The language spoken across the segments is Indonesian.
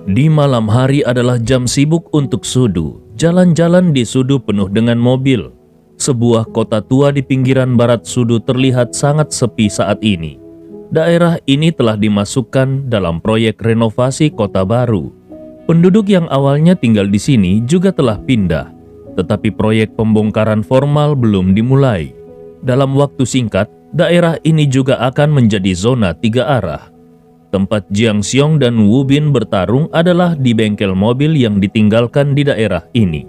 Di malam hari adalah jam sibuk untuk Sudu. Jalan-jalan di Sudu penuh dengan mobil. Sebuah kota tua di pinggiran barat Sudu terlihat sangat sepi saat ini. Daerah ini telah dimasukkan dalam proyek renovasi kota baru. Penduduk yang awalnya tinggal di sini juga telah pindah, tetapi proyek pembongkaran formal belum dimulai. Dalam waktu singkat, daerah ini juga akan menjadi zona 3 arah. Tempat Jiang Xiong dan Wu Bin bertarung adalah di bengkel mobil yang ditinggalkan di daerah ini.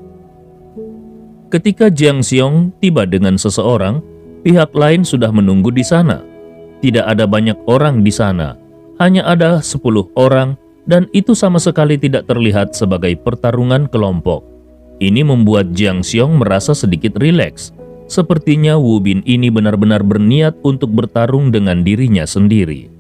Ketika Jiang Xiong tiba dengan seseorang, pihak lain sudah menunggu di sana. Tidak ada banyak orang di sana, hanya ada 10 orang dan itu sama sekali tidak terlihat sebagai pertarungan kelompok. Ini membuat Jiang Xiong merasa sedikit rileks. Sepertinya Wu Bin ini benar-benar berniat untuk bertarung dengan dirinya sendiri.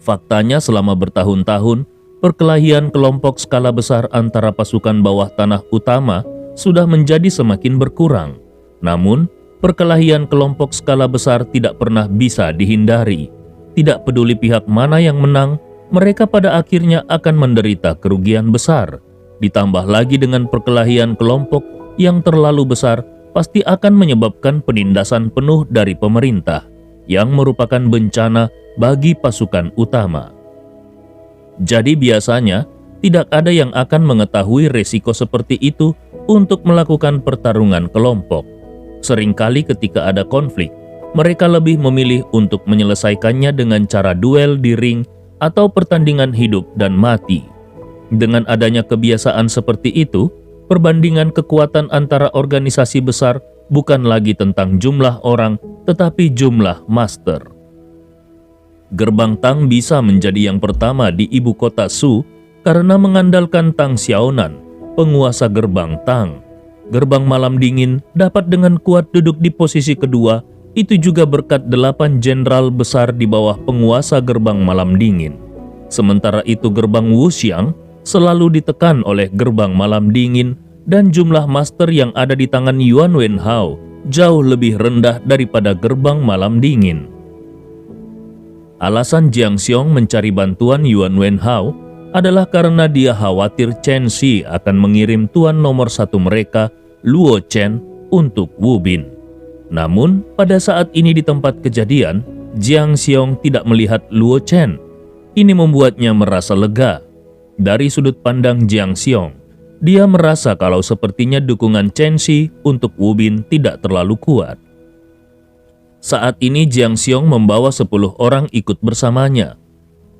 Faktanya selama bertahun-tahun, perkelahian kelompok skala besar antara pasukan bawah tanah utama sudah menjadi semakin berkurang. Namun, perkelahian kelompok skala besar tidak pernah bisa dihindari. Tidak peduli pihak mana yang menang, mereka pada akhirnya akan menderita kerugian besar. Ditambah lagi dengan perkelahian kelompok yang terlalu besar, pasti akan menyebabkan penindasan penuh dari pemerintah, yang merupakan bencana bagi pasukan utama. Jadi biasanya, tidak ada yang akan mengetahui resiko seperti itu untuk melakukan pertarungan kelompok. Seringkali ketika ada konflik, mereka lebih memilih untuk menyelesaikannya dengan cara duel di ring atau pertandingan hidup dan mati. Dengan adanya kebiasaan seperti itu, perbandingan kekuatan antara organisasi besar bukan lagi tentang jumlah orang, tetapi jumlah master. Gerbang Tang bisa menjadi yang pertama di ibu kota Shu karena mengandalkan Tang Xiaonan, penguasa gerbang Tang. Gerbang malam dingin dapat dengan kuat duduk di posisi kedua, itu juga berkat 8 jenderal besar di bawah penguasa gerbang malam dingin. Sementara itu gerbang Wuxiang selalu ditekan oleh gerbang malam dingin dan jumlah master yang ada di tangan Yuan Wenhao jauh lebih rendah daripada gerbang malam dingin. Alasan Jiang Xiong mencari bantuan Yuan Wenhao adalah karena dia khawatir Chen Shi akan mengirim tuan nomor 1 mereka, Luo Chen, untuk Wu Bin. Namun, pada saat ini di tempat kejadian, Jiang Xiong tidak melihat Luo Chen. Ini membuatnya merasa lega. Dari sudut pandang Jiang Xiong, dia merasa kalau sepertinya dukungan Chen Shi untuk Wu Bin tidak terlalu kuat. Saat ini Jiang Xiong membawa 10 orang ikut bersamanya.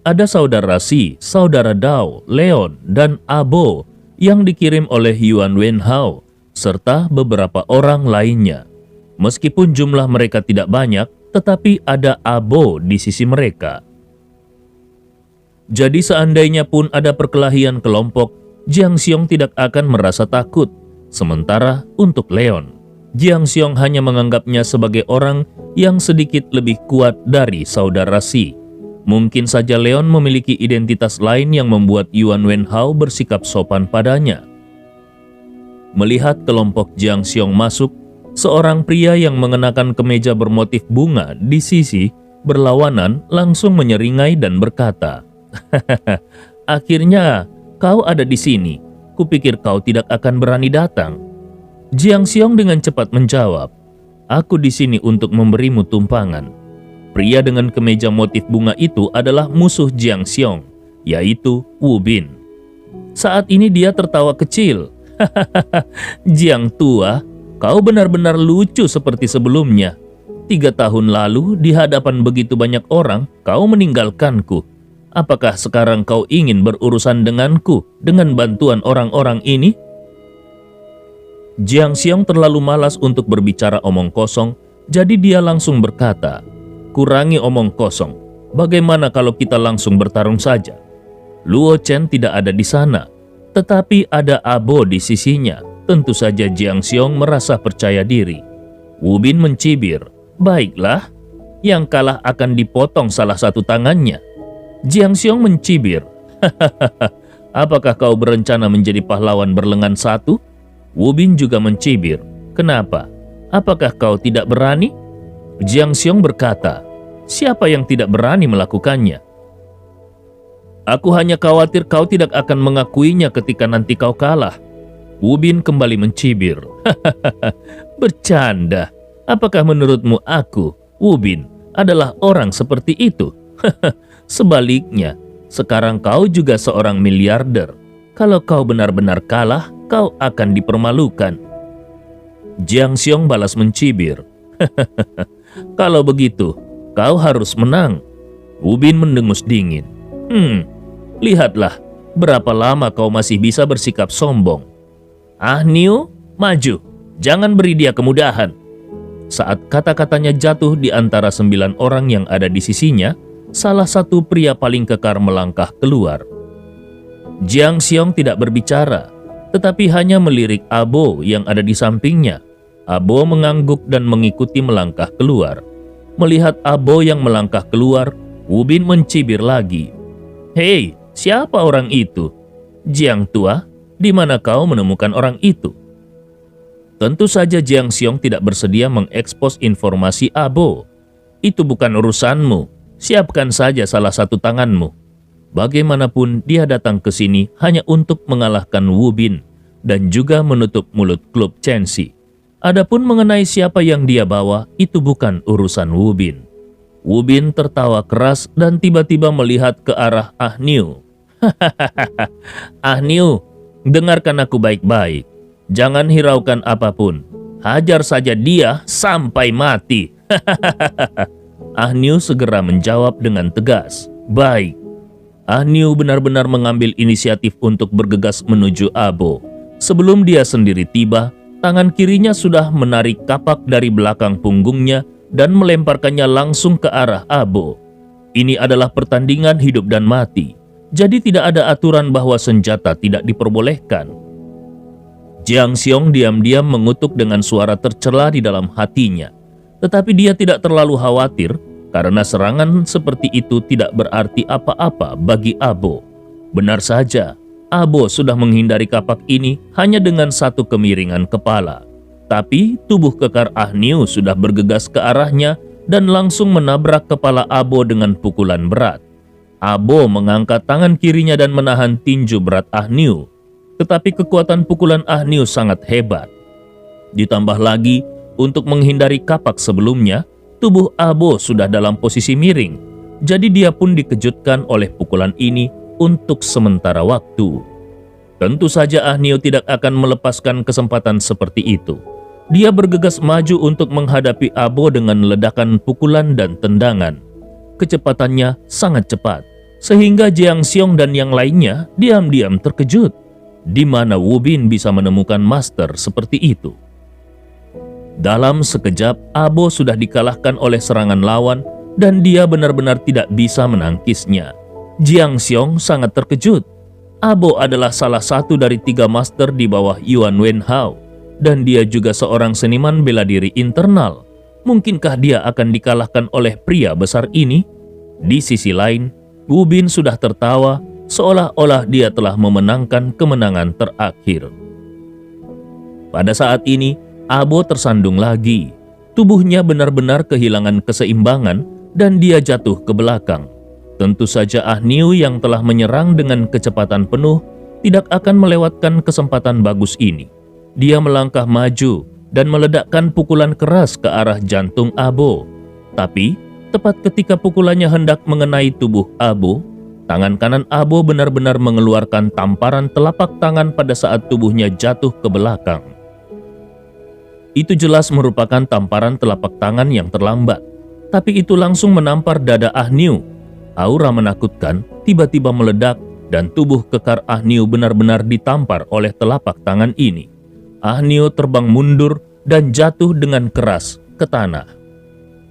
Ada saudara Si, saudara Dao, Leon, dan Abo yang dikirim oleh Yuan Wenhao, serta beberapa orang lainnya. Meskipun jumlah mereka tidak banyak, tetapi ada Abo di sisi mereka. Jadi seandainya pun ada perkelahian kelompok, Jiang Xiong tidak akan merasa takut. Sementara untuk Leon, Jiang Xiong hanya menganggapnya sebagai orang yang sedikit lebih kuat dari saudara Si. Mungkin saja Leon memiliki identitas lain yang membuat Yuan Wenhao bersikap sopan padanya. Melihat kelompok Jiang Xiong masuk, seorang pria yang mengenakan kemeja bermotif bunga di sisi berlawanan langsung menyeringai dan berkata, "Akhirnya kau ada di sini. Kupikir kau tidak akan berani datang." Jiang Xiong dengan cepat menjawab, "Aku di sini untuk memberimu tumpangan." Pria dengan kemeja motif bunga itu adalah musuh Jiang Xiong, yaitu Wu Bin. Saat ini dia tertawa kecil. "Hahaha, Jiang tua, kau benar-benar lucu seperti sebelumnya. 3 tahun lalu di hadapan begitu banyak orang, kau meninggalkanku. Apakah sekarang kau ingin berurusan denganku dengan bantuan orang-orang ini?" Jiang Xiong terlalu malas untuk berbicara omong kosong, jadi dia langsung berkata, "Kurangi omong kosong. Bagaimana kalau kita langsung bertarung saja?" Luo Chen tidak ada di sana, tetapi ada Abo di sisinya. Tentu saja Jiang Xiong merasa percaya diri. Wu Bin mencibir, "Baiklah, yang kalah akan dipotong salah satu tangannya." Jiang Xiong mencibir, "Hahaha, apakah kau berencana menjadi pahlawan berlengan satu?" Wu Bin juga mencibir, "Kenapa? Apakah kau tidak berani?" Jiang Xiong berkata, "Siapa yang tidak berani melakukannya?" Aku hanya khawatir kau tidak akan mengakuinya ketika nanti kau kalah. Wu Bin kembali mencibir. Bercanda. Apakah menurutmu aku, Wu Bin, adalah orang seperti itu? Sebaliknya, sekarang kau juga seorang miliarder. Kalau kau benar-benar kalah, kau akan dipermalukan. Jiang Xiong balas mencibir. Kalau begitu, kau harus menang. Wu Bin mendengus dingin. Lihatlah, berapa lama kau masih bisa bersikap sombong. Ah Niu, maju, jangan beri dia kemudahan. Saat kata-katanya jatuh di antara 9 orang yang ada di sisinya, salah satu pria paling kekar melangkah keluar. Jiang Xiong tidak berbicara, tetapi hanya melirik Abo yang ada di sampingnya. Abo mengangguk dan mengikuti melangkah keluar. Melihat Abo yang melangkah keluar, Wu Bin mencibir lagi. Hei, siapa orang itu? Jiang tua, di mana kau menemukan orang itu? Tentu saja Jiang Xiong tidak bersedia mengekspos informasi Abo. Itu bukan urusanmu, siapkan saja salah satu tanganmu. Bagaimanapun dia datang ke sini hanya untuk mengalahkan Wu Bin dan juga menutup mulut klub Chenxi. Adapun mengenai siapa yang dia bawa, itu bukan urusan Wu Bin. Wu Bin tertawa keras dan tiba-tiba melihat ke arah Ah Niu. Ah Niu, dengarkan aku baik-baik. Jangan hiraukan apapun. Hajar saja dia sampai mati. Ah Niu segera menjawab dengan tegas. Baik. Ah Niu benar-benar mengambil inisiatif untuk bergegas menuju Abo. Sebelum dia sendiri tiba, tangan kirinya sudah menarik kapak dari belakang punggungnya dan melemparkannya langsung ke arah Abo. Ini adalah pertandingan hidup dan mati. Jadi tidak ada aturan bahwa senjata tidak diperbolehkan. Jiang Xiong diam-diam mengutuk dengan suara tercela di dalam hatinya. Tetapi dia tidak terlalu khawatir karena serangan seperti itu tidak berarti apa-apa bagi Abo. Benar saja, Abo sudah menghindari kapak ini hanya dengan satu kemiringan kepala. Tapi tubuh kekar Ah Niu sudah bergegas ke arahnya dan langsung menabrak kepala Abo dengan pukulan berat. Abo mengangkat tangan kirinya dan menahan tinju berat Ah Niu. Tetapi kekuatan pukulan Ah Niu sangat hebat. Ditambah lagi, untuk menghindari kapak sebelumnya, tubuh Abo sudah dalam posisi miring. Jadi dia pun dikejutkan oleh pukulan ini untuk sementara waktu. Tentu saja Ah Niu tidak akan melepaskan kesempatan seperti itu. Dia bergegas maju untuk menghadapi Abo dengan ledakan pukulan dan tendangan. Kecepatannya sangat cepat, sehingga Jiang Xiong dan yang lainnya diam-diam terkejut. Di mana Wu Bin bisa menemukan master seperti itu? Dalam sekejap, Abo sudah dikalahkan oleh serangan lawan dan dia benar-benar tidak bisa menangkisnya. Jiang Xiong sangat terkejut. Abo adalah salah satu dari 3 master di bawah Yuan Wenhao dan dia juga seorang seniman bela diri internal. Mungkinkah dia akan dikalahkan oleh pria besar ini? Di sisi lain, Wu Bin sudah tertawa seolah-olah dia telah memenangkan kemenangan terakhir. Pada saat ini, Abo tersandung lagi. Tubuhnya benar-benar kehilangan keseimbangan dan dia jatuh ke belakang. Tentu saja Ah Niu yang telah menyerang dengan kecepatan penuh tidak akan melewatkan kesempatan bagus ini. Dia melangkah maju dan meledakkan pukulan keras ke arah jantung Abo. Tapi, tepat ketika pukulannya hendak mengenai tubuh Abo, tangan kanan Abo benar-benar mengeluarkan tamparan telapak tangan pada saat tubuhnya jatuh ke belakang. Itu jelas merupakan tamparan telapak tangan yang terlambat, tapi itu langsung menampar dada Ah Niu. Aura menakutkan tiba-tiba meledak dan tubuh kekar Ah Niu benar-benar ditampar oleh telapak tangan ini. Ah Niu terbang mundur dan jatuh dengan keras ke tanah.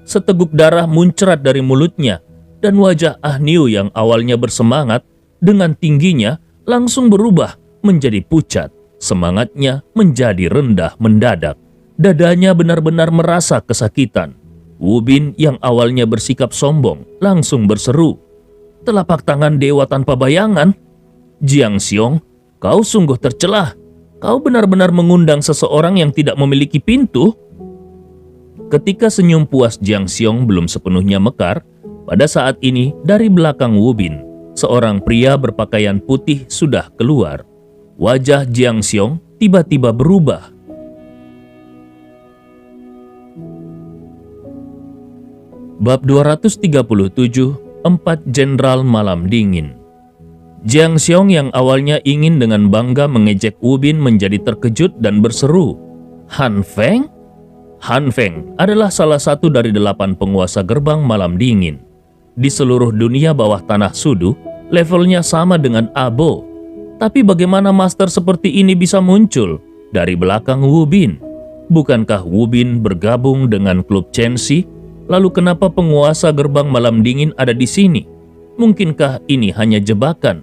Seteguk darah muncrat dari mulutnya dan wajah Ah Niu yang awalnya bersemangat dengan tingginya langsung berubah menjadi pucat. Semangatnya menjadi rendah mendadak. Dadanya benar-benar merasa kesakitan. Wu Bin yang awalnya bersikap sombong langsung berseru, "Telapak tangan dewa tanpa bayangan? Jiang Xiong, kau sungguh tercelah. Kau benar-benar mengundang seseorang yang tidak memiliki pintu." Ketika senyum puas Jiang Xiong belum sepenuhnya mekar, pada saat ini dari belakang Wu Bin, seorang pria berpakaian putih sudah keluar. Wajah Jiang Xiong tiba-tiba berubah. Bab 237, 4 Jenderal Malam Dingin. Jiang Xiong yang awalnya ingin dengan bangga mengejek Wu Bin menjadi terkejut dan berseru, "Han Feng?" Han Feng adalah salah satu dari 8 penguasa gerbang malam dingin. Di seluruh dunia bawah tanah Sudu, levelnya sama dengan Abo. Tapi bagaimana master seperti ini bisa muncul dari belakang Wu Bin? Bukankah Wu Bin bergabung dengan klub Chenxi? Lalu kenapa penguasa gerbang malam dingin ada di sini? Mungkinkah ini hanya jebakan?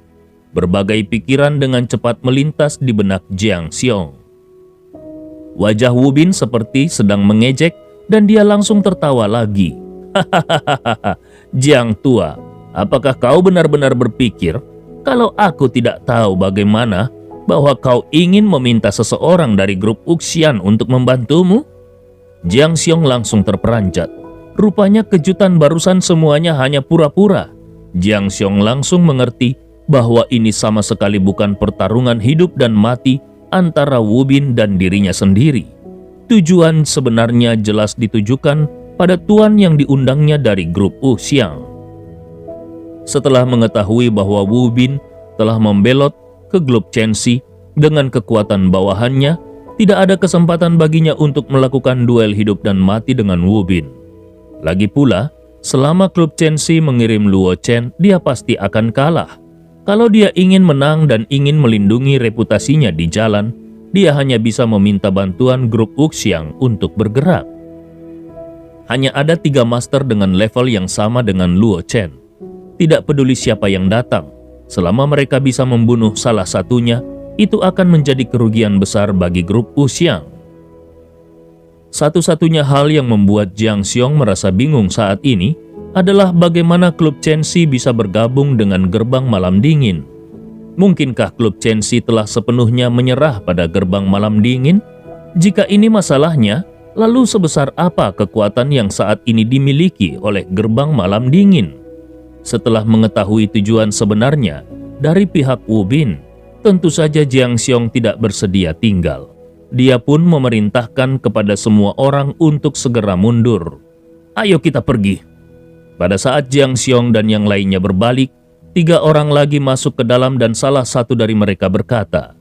Berbagai pikiran dengan cepat melintas di benak Jiang Xiong. Wajah Wu Bin seperti sedang mengejek dan dia langsung tertawa lagi. Hahaha, Jiang tua, apakah kau benar-benar berpikir kalau aku tidak tahu bagaimana bahwa kau ingin meminta seseorang dari grup Uxian untuk membantumu? Jiang Xiong langsung terperanjat. Rupanya kejutan barusan semuanya hanya pura-pura. Jiang Xiong langsung mengerti bahwa ini sama sekali bukan pertarungan hidup dan mati antara Wu Bin dan dirinya sendiri. Tujuan sebenarnya jelas ditujukan pada tuan yang diundangnya dari grup Uxian. Setelah mengetahui bahwa Wu Bin telah membelot ke klub Chenxi dengan kekuatan bawahannya, tidak ada kesempatan baginya untuk melakukan duel hidup dan mati dengan Wu Bin. Lagi pula, selama klub Chenxi mengirim Luo Chen, dia pasti akan kalah. Kalau dia ingin menang dan ingin melindungi reputasinya di jalan, dia hanya bisa meminta bantuan grup Uxian untuk bergerak. Hanya ada 3 master dengan level yang sama dengan Luo Chen. Tidak peduli siapa yang datang, selama mereka bisa membunuh salah satunya, itu akan menjadi kerugian besar bagi grup Uxian. Satu-satunya hal yang membuat Jiang Xiong merasa bingung saat ini adalah bagaimana klub Chenxi bisa bergabung dengan gerbang malam dingin. Mungkinkah klub Chenxi telah sepenuhnya menyerah pada gerbang malam dingin? Jika ini masalahnya, lalu sebesar apa kekuatan yang saat ini dimiliki oleh gerbang malam dingin? Setelah mengetahui tujuan sebenarnya dari pihak Wu Bin, tentu saja Jiang Xiong tidak bersedia tinggal. Dia pun memerintahkan kepada semua orang untuk segera mundur. "Ayo kita pergi." Pada saat Jiang Xiong dan yang lainnya berbalik, 3 orang lagi masuk ke dalam dan salah satu dari mereka berkata,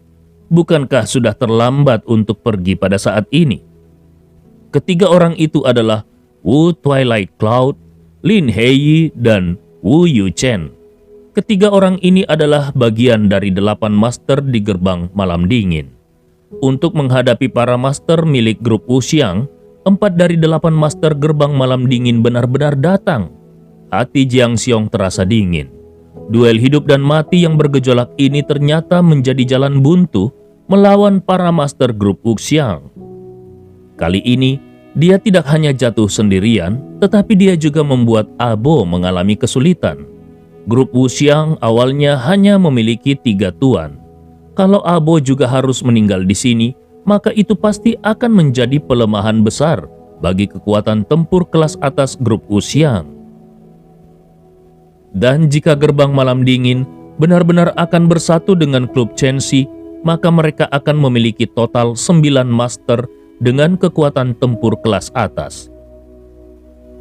"Bukankah sudah terlambat untuk pergi pada saat ini?" Ketiga orang itu adalah Wu Twilight Cloud, Lin Heiyi, dan Wu Yuchen. Ketiga orang ini adalah bagian dari 8 master di gerbang malam dingin. Untuk menghadapi para master milik grup Uxian, 4 dari 8 master gerbang malam dingin benar-benar datang. Hati Jiang Xiong terasa dingin. Duel hidup dan mati yang bergejolak ini ternyata menjadi jalan buntu melawan para master grup Uxian. Kali ini, dia tidak hanya jatuh sendirian, tetapi dia juga membuat Abo mengalami kesulitan. Grup Uxian awalnya hanya memiliki 3 tuan. Kalau Abo juga harus meninggal di sini, maka itu pasti akan menjadi pelemahan besar bagi kekuatan tempur kelas atas grup Uxian. Dan jika gerbang malam dingin benar-benar akan bersatu dengan klub Chenxi, maka mereka akan memiliki total 9 master dengan kekuatan tempur kelas atas.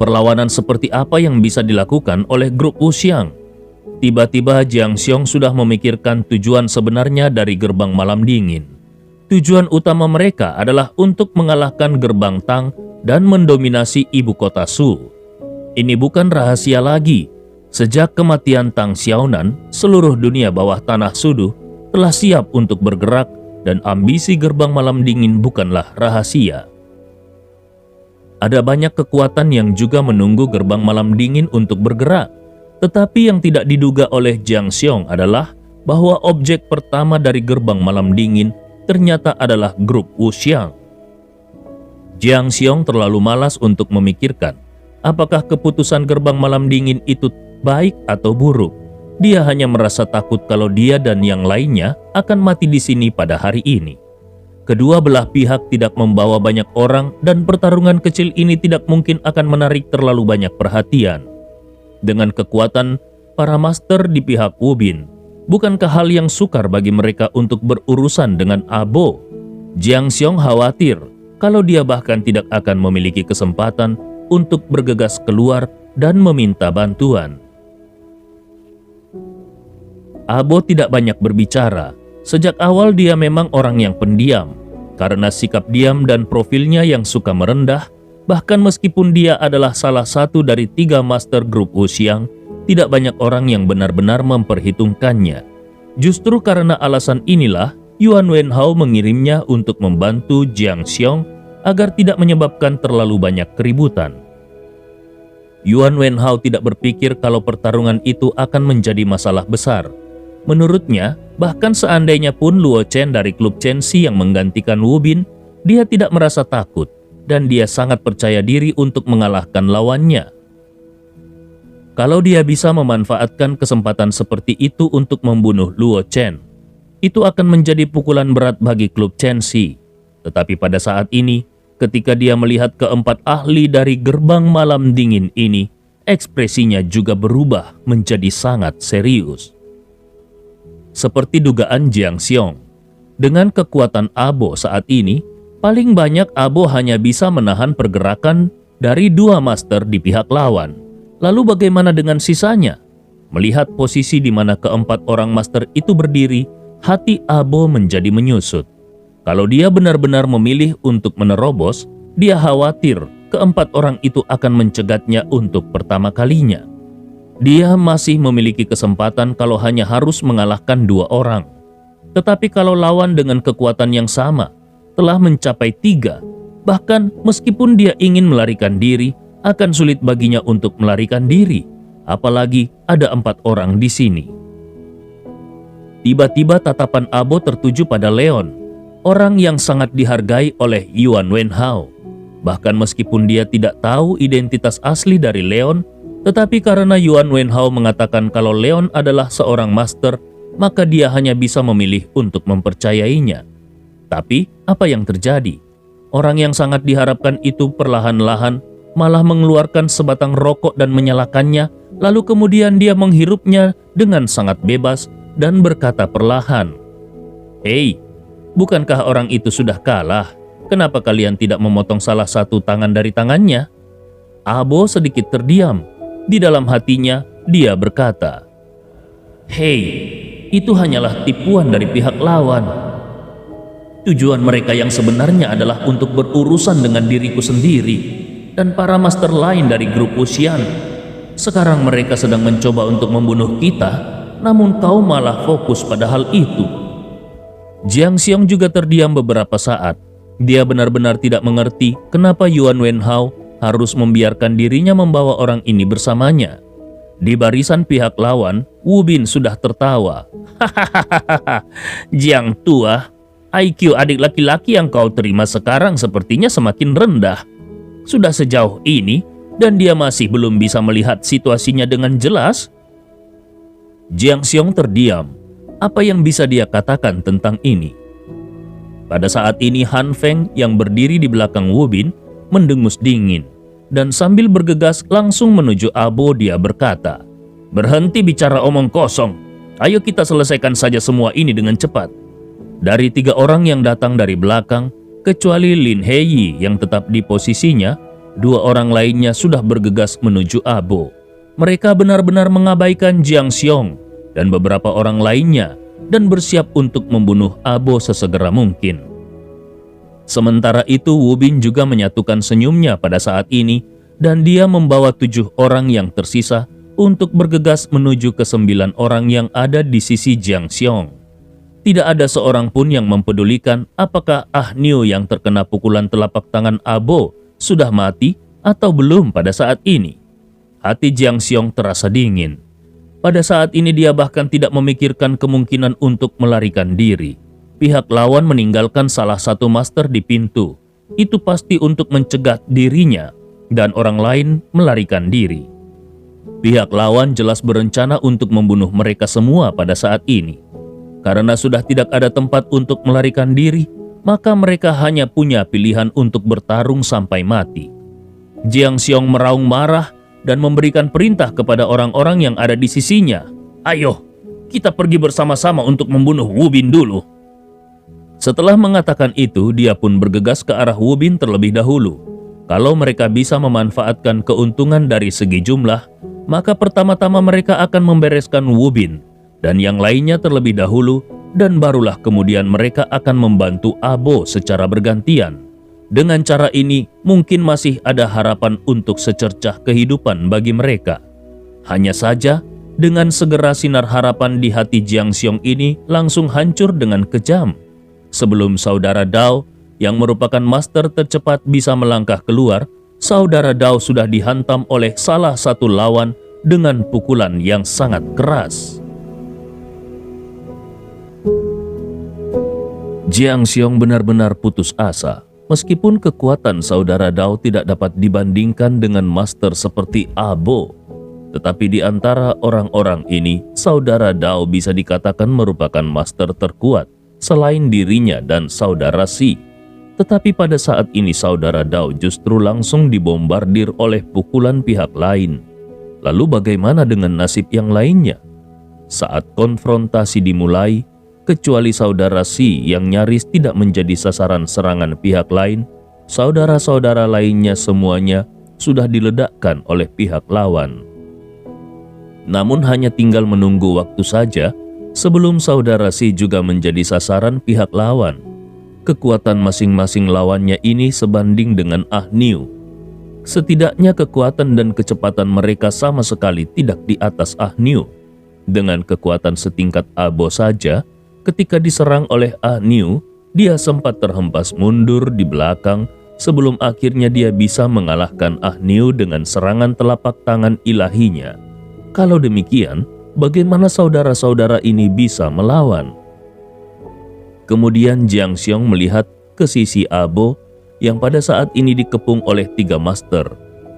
Perlawanan seperti apa yang bisa dilakukan oleh grup Uxian? Tiba-tiba Jiang Xiong sudah memikirkan tujuan sebenarnya dari gerbang malam dingin. Tujuan utama mereka adalah untuk mengalahkan gerbang Tang dan mendominasi ibu kota Shu. Ini bukan rahasia lagi. Sejak kematian Tang Xiaonan, seluruh dunia bawah tanah Sudu telah siap untuk bergerak dan ambisi gerbang malam dingin bukanlah rahasia. Ada banyak kekuatan yang juga menunggu gerbang malam dingin untuk bergerak. Tetapi yang tidak diduga oleh Jiang Xiong adalah bahwa objek pertama dari gerbang malam dingin ternyata adalah grup Uxian. Jiang Xiong terlalu malas untuk memikirkan apakah keputusan gerbang malam dingin itu baik atau buruk. Dia hanya merasa takut kalau dia dan yang lainnya akan mati di sini pada hari ini. Kedua belah pihak tidak membawa banyak orang dan pertarungan kecil ini tidak mungkin akan menarik terlalu banyak perhatian. Dengan kekuatan para master di pihak Wu Bin, bukankah hal yang sukar bagi mereka untuk berurusan dengan Abo? Jiang Xiong khawatir kalau dia bahkan tidak akan memiliki kesempatan untuk bergegas keluar dan meminta bantuan. Abo tidak banyak berbicara. Sejak awal dia memang orang yang pendiam. Karena sikap diam dan profilnya yang suka merendah, bahkan meskipun dia adalah salah satu dari 3 master grup Wuxiang, tidak banyak orang yang benar-benar memperhitungkannya. Justru karena alasan inilah, Yuan Wenhao mengirimnya untuk membantu Jiang Xiong agar tidak menyebabkan terlalu banyak keributan. Yuan Wenhao tidak berpikir kalau pertarungan itu akan menjadi masalah besar. Menurutnya, bahkan seandainya pun Luo Chen dari klub Chenxi yang menggantikan Wu Bin, dia tidak merasa takut dan dia sangat percaya diri untuk mengalahkan lawannya. Kalau dia bisa memanfaatkan kesempatan seperti itu untuk membunuh Luo Chen, itu akan menjadi pukulan berat bagi klub Chenxi. Tetapi pada saat ini, ketika dia melihat keempat ahli dari gerbang malam dingin ini, ekspresinya juga berubah menjadi sangat serius. Seperti dugaan Jiang Xiong, dengan kekuatan Abo saat ini, paling banyak Abo hanya bisa menahan pergerakan dari 2 master di pihak lawan. Lalu bagaimana dengan sisanya? Melihat posisi di mana keempat orang master itu berdiri, hati Abo menjadi menyusut. Kalau dia benar-benar memilih untuk menerobos, dia khawatir keempat orang itu akan mencegatnya untuk pertama kalinya. Dia masih memiliki kesempatan kalau hanya harus mengalahkan 2 orang. Tetapi kalau lawan dengan kekuatan yang sama, telah mencapai 3, bahkan meskipun dia ingin melarikan diri, akan sulit baginya untuk melarikan diri. Apalagi ada 4 orang di sini. Tiba-tiba tatapan Abo tertuju pada Leon, orang yang sangat dihargai oleh Yuan Wenhao. Bahkan meskipun dia tidak tahu identitas asli dari Leon, tetapi karena Yuan Wenhao mengatakan kalau Leon adalah seorang master, maka dia hanya bisa memilih untuk mempercayainya. Tapi apa yang terjadi? Orang yang sangat diharapkan itu perlahan-lahan malah mengeluarkan sebatang rokok dan menyalakannya, lalu kemudian dia menghirupnya dengan sangat bebas dan berkata perlahan, "Hei, bukankah orang itu sudah kalah? Kenapa kalian tidak memotong salah satu tangan dari tangannya?" Abo sedikit terdiam. Di dalam hatinya, dia berkata, "Hei, itu hanyalah tipuan dari pihak lawan. Tujuan mereka yang sebenarnya adalah untuk berurusan dengan diriku sendiri dan para master lain dari grup Wuxian. Sekarang mereka sedang mencoba untuk membunuh kita, namun kau malah fokus pada hal itu." Jiang Xiong juga terdiam beberapa saat. Dia benar-benar tidak mengerti kenapa Yuan Wenhao harus membiarkan dirinya membawa orang ini bersamanya. Di barisan pihak lawan, Wu Bin sudah tertawa. "Hahaha, Jiang tua, IQ adik laki-laki yang kau terima sekarang sepertinya semakin rendah. Sudah sejauh ini, dan dia masih belum bisa melihat situasinya dengan jelas." Jiang Xiong terdiam. Apa yang bisa dia katakan tentang ini? Pada saat ini Han Feng yang berdiri di belakang Wu Bin mendengus dingin, dan sambil bergegas langsung menuju Abo dia berkata, "Berhenti bicara omong kosong. Ayo kita selesaikan saja semua ini dengan cepat." Dari 3 orang yang datang dari belakang, kecuali Lin Heiyi yang tetap di posisinya, 2 orang lainnya sudah bergegas menuju Abo. Mereka benar-benar mengabaikan Jiang Xiong dan beberapa orang lainnya dan bersiap untuk membunuh Abo sesegera mungkin. Sementara itu Wu Bin juga menyatukan senyumnya pada saat ini dan dia membawa 7 orang yang tersisa untuk bergegas menuju ke 9 orang yang ada di sisi Jiang Xiong. Tidak ada seorang pun yang mempedulikan apakah Ah Niu yang terkena pukulan telapak tangan Abo sudah mati atau belum pada saat ini. Hati Jiang Xiong terasa dingin. Pada saat ini dia bahkan tidak memikirkan kemungkinan untuk melarikan diri. Pihak lawan meninggalkan salah satu master di pintu. Itu pasti untuk mencegah dirinya dan orang lain melarikan diri. Pihak lawan jelas berencana untuk membunuh mereka semua pada saat ini. Karena sudah tidak ada tempat untuk melarikan diri, maka mereka hanya punya pilihan untuk bertarung sampai mati. Jiang Xiong meraung marah dan memberikan perintah kepada orang-orang yang ada di sisinya. Ayo, kita pergi bersama-sama untuk membunuh Wu Bin dulu. Setelah mengatakan itu, dia pun bergegas ke arah Wu Bin terlebih dahulu. Kalau mereka bisa memanfaatkan keuntungan dari segi jumlah, maka pertama-tama mereka akan membereskan Wu Bin dan yang lainnya terlebih dahulu, dan barulah kemudian mereka akan membantu Abo secara bergantian. Dengan cara ini, mungkin masih ada harapan untuk secercah kehidupan bagi mereka. Hanya saja, dengan segera sinar harapan di hati Jiang Xiong ini langsung hancur dengan kejam. Sebelum saudara Dao, yang merupakan master tercepat bisa melangkah keluar, saudara Dao sudah dihantam oleh salah satu lawan dengan pukulan yang sangat keras. Jiang Xiong benar-benar putus asa. Meskipun kekuatan saudara Dao tidak dapat dibandingkan dengan master seperti Abo, tetapi di antara orang-orang ini, saudara Dao bisa dikatakan merupakan master terkuat selain dirinya dan saudara Si. Tetapi pada saat ini saudara Dao justru langsung dibombardir oleh pukulan pihak lain. Lalu bagaimana dengan nasib yang lainnya? Saat konfrontasi dimulai, kecuali saudara Si yang nyaris tidak menjadi sasaran serangan pihak lain, saudara-saudara lainnya semuanya sudah diledakkan oleh pihak lawan. Namun hanya tinggal menunggu waktu saja sebelum saudara Si juga menjadi sasaran pihak lawan. Kekuatan masing-masing lawannya ini sebanding dengan Ah Niu. Setidaknya kekuatan dan kecepatan mereka sama sekali tidak di atas Ah Niu. Dengan kekuatan setingkat Abo saja, ketika diserang oleh Ah Niu, dia sempat terhempas mundur di belakang sebelum akhirnya dia bisa mengalahkan Ah Niu dengan serangan telapak tangan ilahinya. Kalau demikian, bagaimana saudara-saudara ini bisa melawan? Kemudian Jiang Xiong melihat ke sisi Abo yang pada saat ini dikepung oleh 3 master.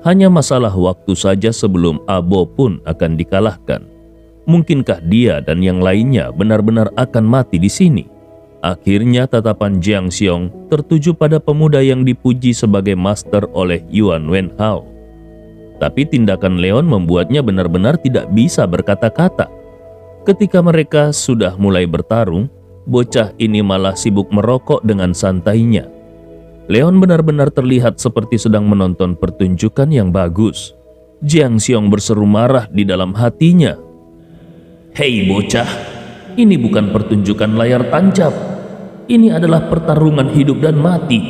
Hanya masalah waktu saja sebelum Abo pun akan dikalahkan. Mungkinkah dia dan yang lainnya benar-benar akan mati di sini? Akhirnya tatapan Jiang Xiong tertuju pada pemuda yang dipuji sebagai master oleh Yuan Wenhao. Tapi tindakan Leon membuatnya benar-benar tidak bisa berkata-kata. Ketika mereka sudah mulai bertarung, bocah ini malah sibuk merokok dengan santainya. Leon benar-benar terlihat seperti sedang menonton pertunjukan yang bagus. Jiang Xiong berseru marah di dalam hatinya. Hei bocah, ini bukan pertunjukan layar tancap. Ini adalah pertarungan hidup dan mati.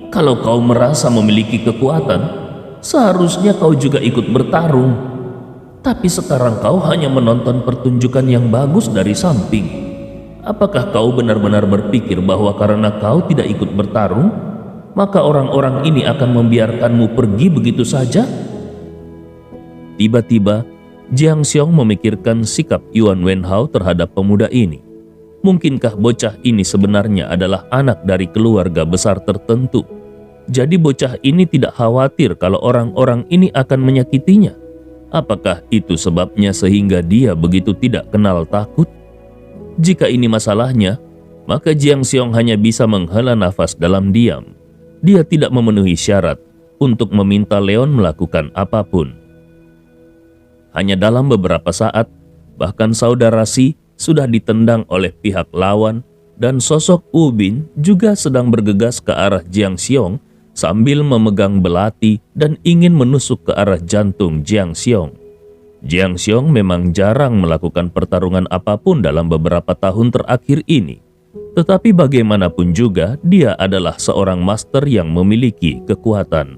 Kalau kau merasa memiliki kekuatan, seharusnya kau juga ikut bertarung. Tapi sekarang kau hanya menonton pertunjukan yang bagus dari samping. Apakah kau benar-benar berpikir bahwa karena kau tidak ikut bertarung, maka orang-orang ini akan membiarkanmu pergi begitu saja? Tiba-tiba, Jiang Xiong memikirkan sikap Yuan Wenhao terhadap pemuda ini. Mungkinkah bocah ini sebenarnya adalah anak dari keluarga besar tertentu? Jadi bocah ini tidak khawatir kalau orang-orang ini akan menyakitinya. Apakah itu sebabnya sehingga dia begitu tidak kenal takut? Jika ini masalahnya, maka Jiang Xiong hanya bisa menghela nafas dalam diam. Dia tidak memenuhi syarat untuk meminta Leon melakukan apapun. Hanya dalam beberapa saat, bahkan saudara Si sudah ditendang oleh pihak lawan dan sosok Wu Bin juga sedang bergegas ke arah Jiang Xiong sambil memegang belati dan ingin menusuk ke arah jantung Jiang Xiong. Jiang Xiong memang jarang melakukan pertarungan apapun dalam beberapa tahun terakhir ini. Tetapi bagaimanapun juga dia adalah seorang master yang memiliki kekuatan.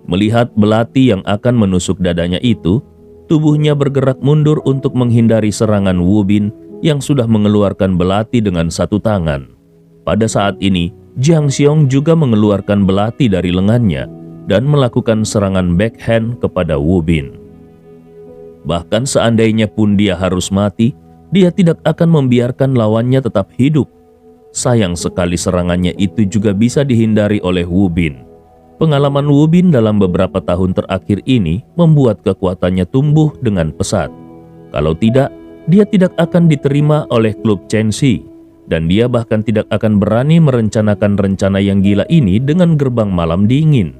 Melihat belati yang akan menusuk dadanya itu, tubuhnya bergerak mundur untuk menghindari serangan Wu Bin yang sudah mengeluarkan belati dengan satu tangan. Pada saat ini, Jiang Xiong juga mengeluarkan belati dari lengannya dan melakukan serangan backhand kepada Wu Bin. Bahkan seandainya pun dia harus mati, dia tidak akan membiarkan lawannya tetap hidup. Sayang sekali serangannya itu juga bisa dihindari oleh Wu Bin. Pengalaman Wu Bin dalam beberapa tahun terakhir ini membuat kekuatannya tumbuh dengan pesat. Kalau tidak, dia tidak akan diterima oleh klub Chenxi, dan dia bahkan tidak akan berani merencanakan rencana yang gila ini dengan gerbang malam dingin.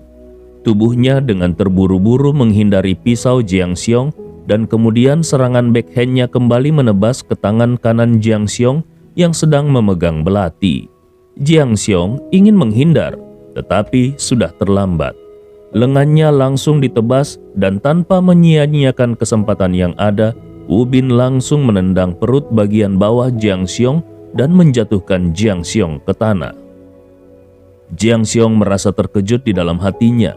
Tubuhnya dengan terburu-buru menghindari pisau Jiang Xiong dan kemudian serangan backhandnya kembali menebas ke tangan kanan Jiang Xiong yang sedang memegang belati. Jiang Xiong ingin menghindar, tetapi sudah terlambat. Lengannya langsung ditebas dan tanpa menyia-nyiakan kesempatan yang ada, Wu Bin langsung menendang perut bagian bawah Jiang Xiong dan menjatuhkan Jiang Xiong ke tanah. Jiang Xiong merasa terkejut di dalam hatinya.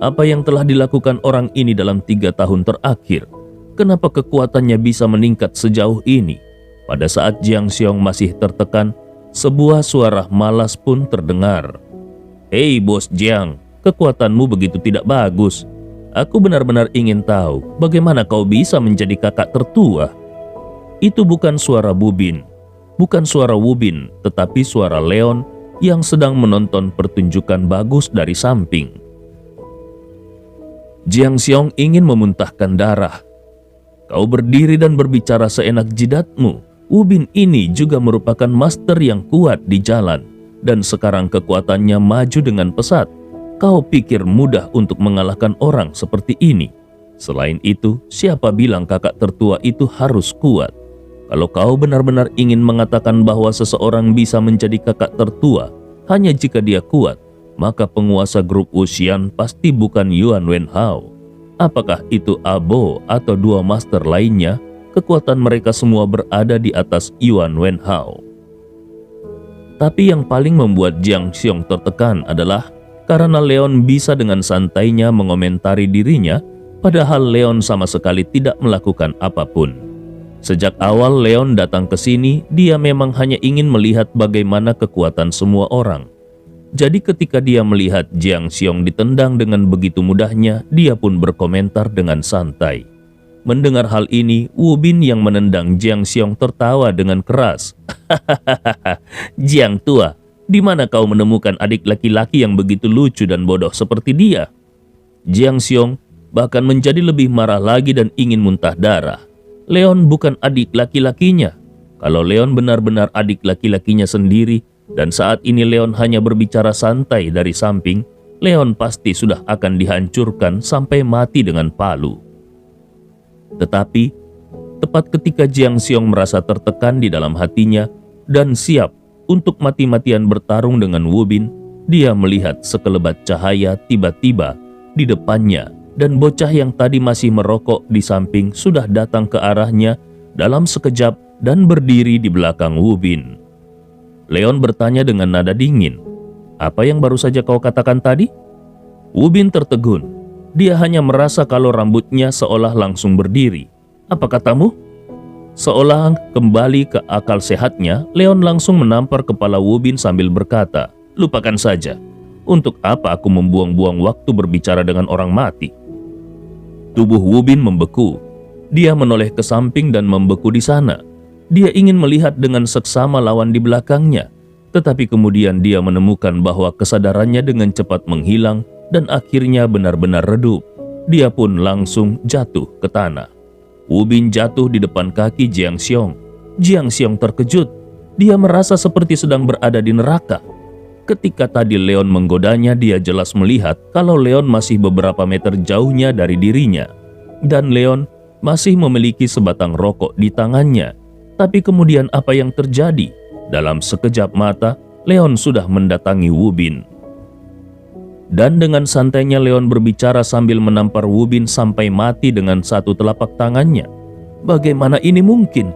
Apa yang telah dilakukan orang ini dalam 3 tahun terakhir? Kenapa kekuatannya bisa meningkat sejauh ini? Pada saat Jiang Xiong masih tertekan, sebuah suara malas pun terdengar. "Hei Bos Jiang, kekuatanmu begitu tidak bagus. Aku benar-benar ingin tahu bagaimana kau bisa menjadi kakak tertua." Itu bukan suara Wu Bin, bukan suara Wu Bin, tetapi suara Leon yang sedang menonton pertunjukan bagus dari samping. Jiang Xiong ingin memuntahkan darah. "Kau berdiri dan berbicara seenak jidatmu. Wu Bin ini juga merupakan master yang kuat di jalan, dan sekarang kekuatannya maju dengan pesat. Kau pikir mudah untuk mengalahkan orang seperti ini? Selain itu, siapa bilang kakak tertua itu harus kuat? Kalau kau benar-benar ingin mengatakan bahwa seseorang bisa menjadi kakak tertua hanya jika dia kuat, maka penguasa grup Wuxian pasti bukan Yuan Wenhao. Apakah itu Abo atau 2 master lainnya? Kekuatan mereka semua berada di atas Yuan Wenhao." Tapi yang paling membuat Jiang Xiong tertekan adalah karena Leon bisa dengan santainya mengomentari dirinya, padahal Leon sama sekali tidak melakukan apapun. Sejak awal Leon datang ke sini, dia memang hanya ingin melihat bagaimana kekuatan semua orang. Jadi ketika dia melihat Jiang Xiong ditendang dengan begitu mudahnya, dia pun berkomentar dengan santai. Mendengar hal ini, Wu Bin yang menendang Jiang Xiong tertawa dengan keras. "Hahaha, Jiang tua, di mana kau menemukan adik laki-laki yang begitu lucu dan bodoh seperti dia?" Jiang Xiong bahkan menjadi lebih marah lagi dan ingin muntah darah. Leon bukan adik laki-lakinya. Kalau Leon benar-benar adik laki-lakinya sendiri, dan saat ini Leon hanya berbicara santai dari samping, Leon pasti sudah akan dihancurkan sampai mati dengan palu. Tetapi, tepat ketika Jiang Xiong merasa tertekan di dalam hatinya dan siap untuk mati-matian bertarung dengan Wu Bin, dia melihat sekelebat cahaya tiba-tiba di depannya dan bocah yang tadi masih merokok di samping sudah datang ke arahnya dalam sekejap dan berdiri di belakang Wu Bin. Leon bertanya dengan nada dingin, "Apa yang baru saja kau katakan tadi?" Wu Bin tertegun. Dia hanya merasa kalau rambutnya seolah langsung berdiri. "Apa katamu?" Seolah kembali ke akal sehatnya, Leon langsung menampar kepala Wu Bin sambil berkata, "Lupakan saja. Untuk apa aku membuang-buang waktu berbicara dengan orang mati?" Tubuh Wu Bin membeku. Dia menoleh ke samping dan membeku di sana. Dia ingin melihat dengan seksama lawan di belakangnya, tetapi kemudian dia menemukan bahwa kesadarannya dengan cepat menghilang dan akhirnya benar-benar redup. Dia pun langsung jatuh ke tanah. Wu Bin jatuh di depan kaki Jiang Xiong. Jiang Xiong terkejut. Dia merasa seperti sedang berada di neraka. Ketika tadi Leon menggodanya, dia jelas melihat kalau Leon masih beberapa meter jauhnya dari dirinya. Dan Leon masih memiliki sebatang rokok di tangannya. Tapi kemudian apa yang terjadi? Dalam sekejap mata, Leon sudah mendatangi Wu Bin. Dan dengan santainya Leon berbicara sambil menampar Wu Bin sampai mati dengan satu telapak tangannya. Bagaimana ini mungkin?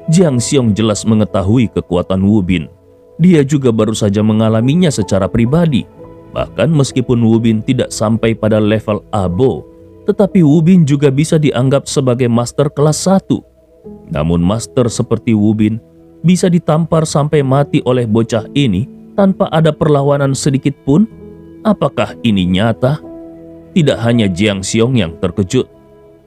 Jiang Xiong jelas mengetahui kekuatan Wu Bin. Dia juga baru saja mengalaminya secara pribadi. Bahkan meskipun Wu Bin tidak sampai pada level Abo, tetapi Wu Bin juga bisa dianggap sebagai master kelas 1. Namun master seperti Wu Bin bisa ditampar sampai mati oleh bocah ini tanpa ada perlawanan sedikit pun? Apakah ini nyata? Tidak hanya Jiang Xiong yang terkejut.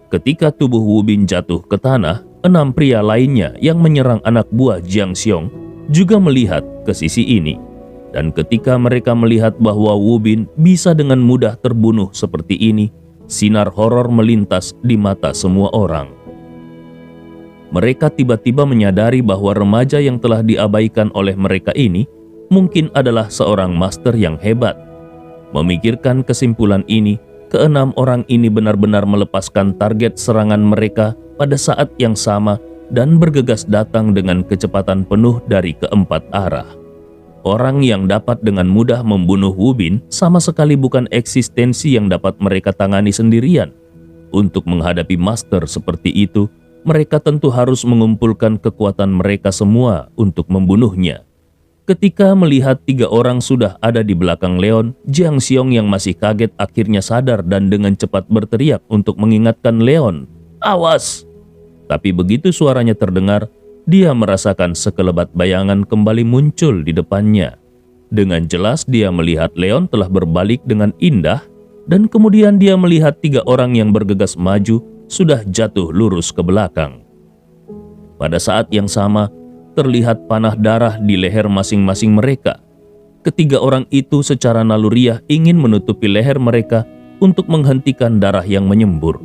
Ketika tubuh Wu Bin jatuh ke tanah, 6 pria lainnya yang menyerang anak buah Jiang Xiong juga melihat ke sisi ini. Dan ketika mereka melihat bahwa Wu Bin bisa dengan mudah terbunuh seperti ini, sinar horor melintas di mata semua orang. Mereka tiba-tiba menyadari bahwa remaja yang telah diabaikan oleh mereka ini mungkin adalah seorang master yang hebat. Memikirkan kesimpulan ini, keenam orang ini benar-benar melepaskan target serangan mereka pada saat yang sama dan bergegas datang dengan kecepatan penuh dari keempat arah. Orang yang dapat dengan mudah membunuh Wu Bin sama sekali bukan eksistensi yang dapat mereka tangani sendirian. Untuk menghadapi master seperti itu, mereka tentu harus mengumpulkan kekuatan mereka semua untuk membunuhnya. Ketika melihat 3 orang sudah ada di belakang Leon, Jiang Xiong yang masih kaget akhirnya sadar dan dengan cepat berteriak untuk mengingatkan Leon, "Awas!" Tapi begitu suaranya terdengar, dia merasakan sekelebat bayangan kembali muncul di depannya. Dengan jelas dia melihat Leon telah berbalik dengan indah, dan kemudian dia melihat 3 orang yang bergegas maju sudah jatuh lurus ke belakang. Pada saat yang sama, terlihat panah darah di leher masing-masing mereka. Ketiga orang itu secara naluriah ingin menutupi leher mereka untuk menghentikan darah yang menyembur.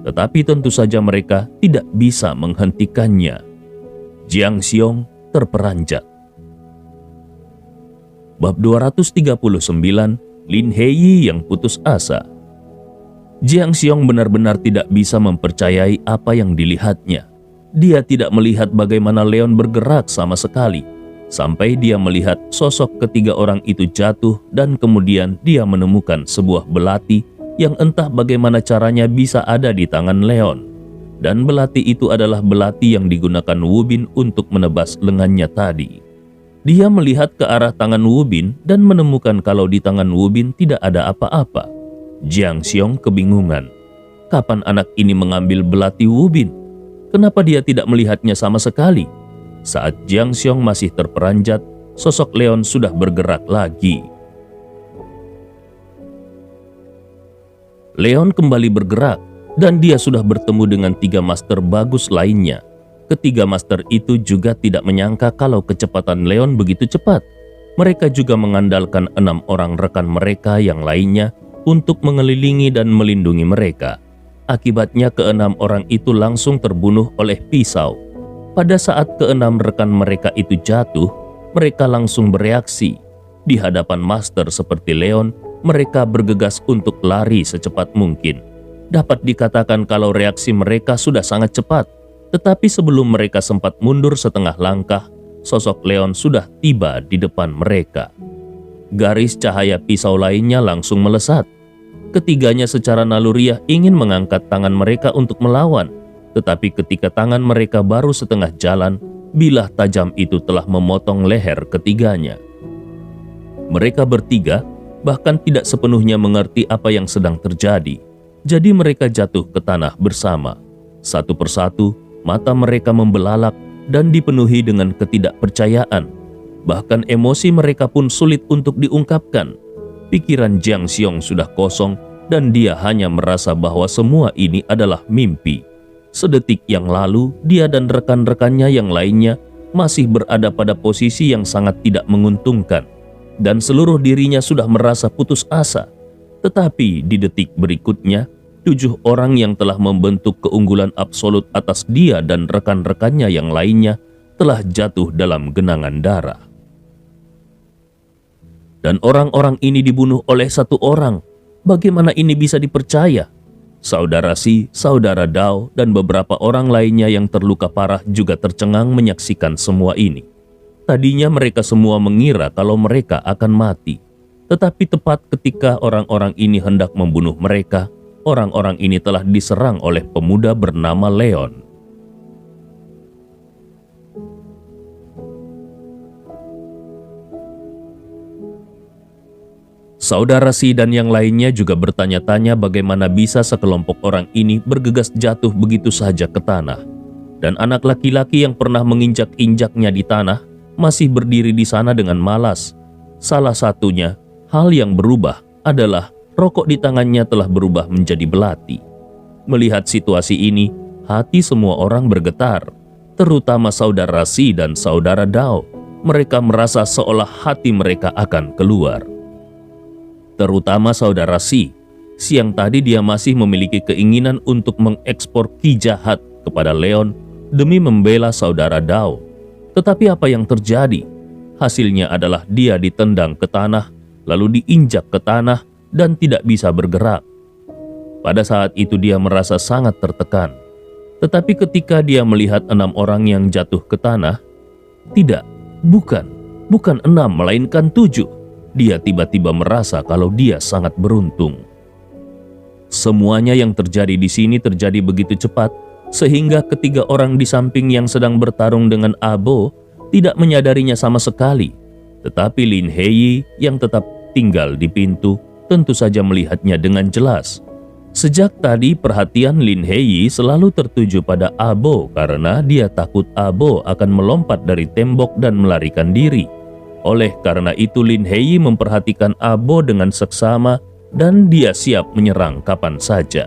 Tetapi tentu saja mereka tidak bisa menghentikannya. Jiang Xiong terperanjat. Bab 239, Lin Heiyi yang putus asa. Jiang Xiong benar-benar tidak bisa mempercayai apa yang dilihatnya. Dia tidak melihat bagaimana Leon bergerak sama sekali, sampai dia melihat sosok ketiga orang itu jatuh dan kemudian dia menemukan sebuah belati yang entah bagaimana caranya bisa ada di tangan Leon. Dan belati itu adalah belati yang digunakan Wu Bin untuk menebas lengannya tadi. Dia melihat ke arah tangan Wu Bin dan menemukan kalau di tangan Wu Bin tidak ada apa-apa. Jiang Xiong kebingungan. Kapan anak ini mengambil belati Wu Bin? Kenapa dia tidak melihatnya sama sekali? Saat Jiang Xiong masih terperanjat, sosok Leon sudah bergerak lagi. Leon kembali bergerak dan dia sudah bertemu dengan 3 master bagus lainnya. Ketiga master itu juga tidak menyangka kalau kecepatan Leon begitu cepat. Mereka juga mengandalkan 6 orang rekan mereka yang lainnya untuk mengelilingi dan melindungi mereka. Akibatnya ke-6 orang itu langsung terbunuh oleh pisau. Pada saat ke-6 rekan mereka itu jatuh, mereka langsung bereaksi. Di hadapan master seperti Leon, mereka bergegas untuk lari secepat mungkin. Dapat dikatakan kalau reaksi mereka sudah sangat cepat. Tetapi sebelum mereka sempat mundur setengah langkah, sosok Leon sudah tiba di depan mereka. Garis cahaya pisau lainnya langsung melesat. Ketiganya secara naluriah ingin mengangkat tangan mereka untuk melawan. Tetapi ketika tangan mereka baru setengah jalan, bilah tajam itu telah memotong leher ketiganya. Mereka bertiga bahkan tidak sepenuhnya mengerti apa yang sedang terjadi. Jadi mereka jatuh ke tanah bersama. Satu persatu, mata mereka membelalak dan dipenuhi dengan ketidakpercayaan. Bahkan emosi mereka pun sulit untuk diungkapkan. Pikiran Jiang Xiong sudah kosong dan dia hanya merasa bahwa semua ini adalah mimpi. Sedetik yang lalu, dia dan rekan-rekannya yang lainnya masih berada pada posisi yang sangat tidak menguntungkan. Dan seluruh dirinya sudah merasa putus asa. Tetapi di detik berikutnya, 7 orang yang telah membentuk keunggulan absolut atas dia dan rekan-rekannya yang lainnya telah jatuh dalam genangan darah. Dan orang-orang ini dibunuh oleh 1 orang. Bagaimana ini bisa dipercaya? Saudara Si, saudara Dao, dan beberapa orang lainnya yang terluka parah juga tercengang menyaksikan semua ini. Tadinya mereka semua mengira kalau mereka akan mati. Tetapi tepat ketika orang-orang ini hendak membunuh mereka, orang-orang ini telah diserang oleh pemuda bernama Leon. Saudara Si dan yang lainnya juga bertanya-tanya bagaimana bisa sekelompok orang ini bergegas jatuh begitu saja ke tanah. Dan anak laki-laki yang pernah menginjak-injaknya di tanah masih berdiri di sana dengan malas. Salah satunya, hal yang berubah adalah rokok di tangannya telah berubah menjadi belati. Melihat situasi ini, hati semua orang bergetar, terutama saudara Si dan saudara Dao. Mereka merasa seolah hati mereka akan keluar. Terutama saudara Si. Siang tadi dia masih memiliki keinginan untuk mengekspor ki jahat kepada Leon demi membela saudara Dao. Tetapi apa yang terjadi? Hasilnya adalah dia ditendang ke tanah, lalu diinjak ke tanah, dan tidak bisa bergerak. Pada saat itu dia merasa sangat tertekan. Tetapi ketika dia melihat 6 orang yang jatuh ke tanah, bukan 6 melainkan 7. Dia tiba-tiba merasa kalau dia sangat beruntung. Semuanya yang terjadi di sini terjadi begitu cepat, sehingga ketiga orang di samping yang sedang bertarung dengan Abo tidak menyadarinya sama sekali. Tetapi Lin Hei yang tetap tinggal di pintu tentu saja melihatnya dengan jelas. Sejak tadi perhatian Lin Hei selalu tertuju pada Abo karena dia takut Abo akan melompat dari tembok dan melarikan diri. Oleh karena itu Lin Hei memperhatikan Abo dengan seksama dan dia siap menyerang kapan saja.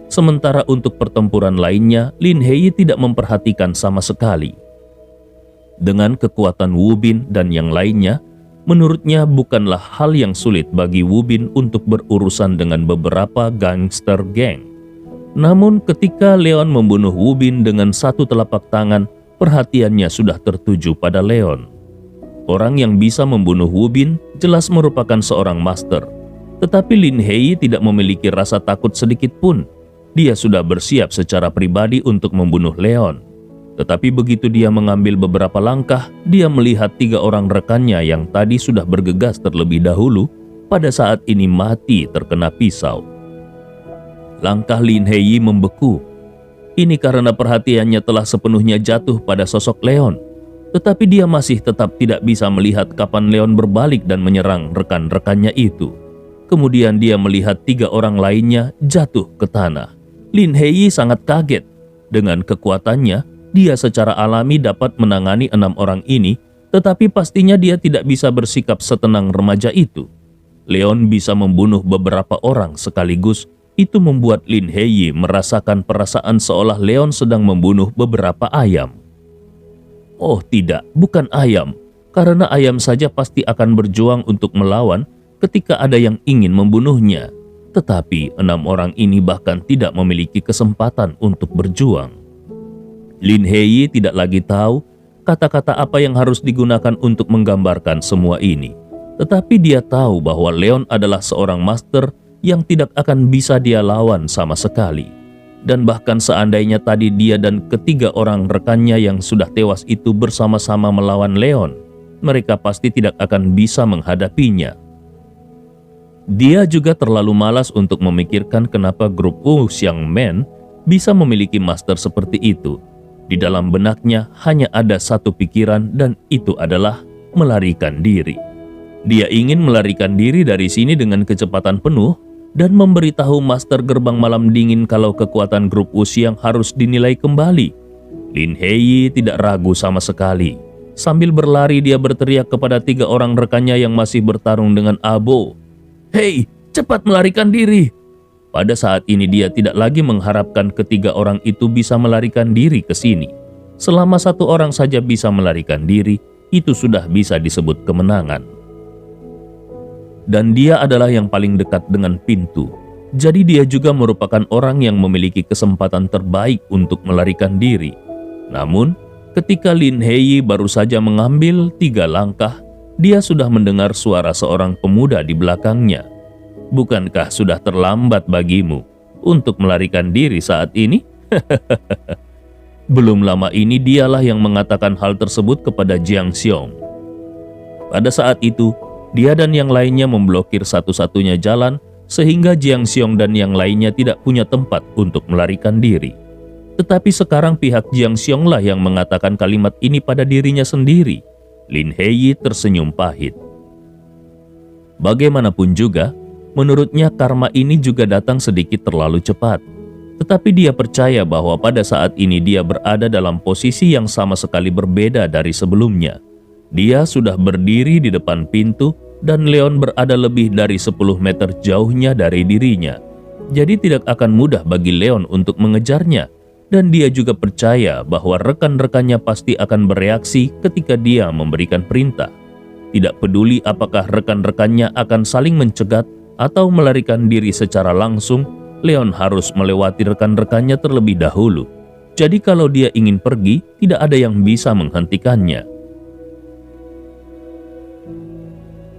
Sementara untuk pertempuran lainnya, Lin Hei tidak memperhatikan sama sekali. Dengan kekuatan Wu Bin dan yang lainnya, menurutnya bukanlah hal yang sulit bagi Wu Bin untuk berurusan dengan beberapa gangster geng. Namun ketika Leon membunuh Wu Bin dengan satu telapak tangan, perhatiannya sudah tertuju pada Leon. Orang yang bisa membunuh Wu Bin jelas merupakan seorang master. Tetapi Lin Hei tidak memiliki rasa takut sedikit pun. Dia sudah bersiap secara pribadi untuk membunuh Leon. Tetapi begitu dia mengambil beberapa langkah, dia melihat 3 orang rekannya yang tadi sudah bergegas terlebih dahulu, pada saat ini mati terkena pisau. Langkah Lin Hei membeku. Ini karena perhatiannya telah sepenuhnya jatuh pada sosok Leon. Tetapi dia masih tetap tidak bisa melihat kapan Leon berbalik dan menyerang rekan-rekannya itu. Kemudian dia melihat 3 orang lainnya jatuh ke tanah. Lin Hei sangat kaget. Dengan kekuatannya, dia secara alami dapat menangani 6 orang ini, tetapi pastinya dia tidak bisa bersikap setenang remaja itu. Leon bisa membunuh beberapa orang sekaligus. Itu membuat Lin Hei merasakan perasaan seolah Leon sedang membunuh beberapa ayam. Oh tidak, bukan ayam, karena ayam saja pasti akan berjuang untuk melawan ketika ada yang ingin membunuhnya. Tetapi 6 orang ini bahkan tidak memiliki kesempatan untuk berjuang. Lin Hei tidak lagi tahu kata-kata apa yang harus digunakan untuk menggambarkan semua ini. Tetapi dia tahu bahwa Leon adalah seorang master yang tidak akan bisa dia lawan sama sekali. Dan bahkan seandainya tadi dia dan ketiga orang rekannya yang sudah tewas itu bersama-sama melawan Leon, mereka pasti tidak akan bisa menghadapinya. Dia juga terlalu malas untuk memikirkan kenapa grup Wu Xiangmen bisa memiliki master seperti itu. Di dalam benaknya hanya ada satu pikiran dan itu adalah melarikan diri. Dia ingin melarikan diri dari sini dengan kecepatan penuh dan memberitahu Master Gerbang Malam Dingin kalau kekuatan grup Wu Xiang harus dinilai kembali. Lin Hei tidak ragu sama sekali. Sambil berlari dia berteriak kepada 3 orang rekannya yang masih bertarung dengan Abo. Hei, cepat melarikan diri. Pada saat ini dia tidak lagi mengharapkan ketiga orang itu bisa melarikan diri ke sini. Selama 1 orang saja bisa melarikan diri, itu sudah bisa disebut kemenangan. Dan dia adalah yang paling dekat dengan pintu. Jadi dia juga merupakan orang yang memiliki kesempatan terbaik untuk melarikan diri. Namun, ketika Lin Hei baru saja mengambil 3 langkah, dia sudah mendengar suara seorang pemuda di belakangnya. Bukankah sudah terlambat bagimu untuk melarikan diri saat ini? Belum lama ini dialah yang mengatakan hal tersebut kepada Jiang Xiong. Pada saat itu, dia dan yang lainnya memblokir satu-satunya jalan sehingga Jiang Xiong dan yang lainnya tidak punya tempat untuk melarikan diri. Tetapi sekarang pihak Jiang Xiong lah yang mengatakan kalimat ini pada dirinya sendiri. Lin Hei tersenyum pahit. Bagaimanapun juga, menurutnya karma ini juga datang sedikit terlalu cepat. Tetapi dia percaya bahwa pada saat ini dia berada dalam posisi yang sama sekali berbeda dari sebelumnya. Dia sudah berdiri di depan pintu dan Leon berada lebih dari 10 meter jauhnya dari dirinya. Jadi tidak akan mudah bagi Leon untuk mengejarnya. Dan dia juga percaya bahwa rekan-rekannya pasti akan bereaksi ketika dia memberikan perintah. Tidak peduli apakah rekan-rekannya akan saling mencegat atau melarikan diri secara langsung, Leon harus melewati rekan-rekannya terlebih dahulu. Jadi kalau dia ingin pergi, tidak ada yang bisa menghentikannya.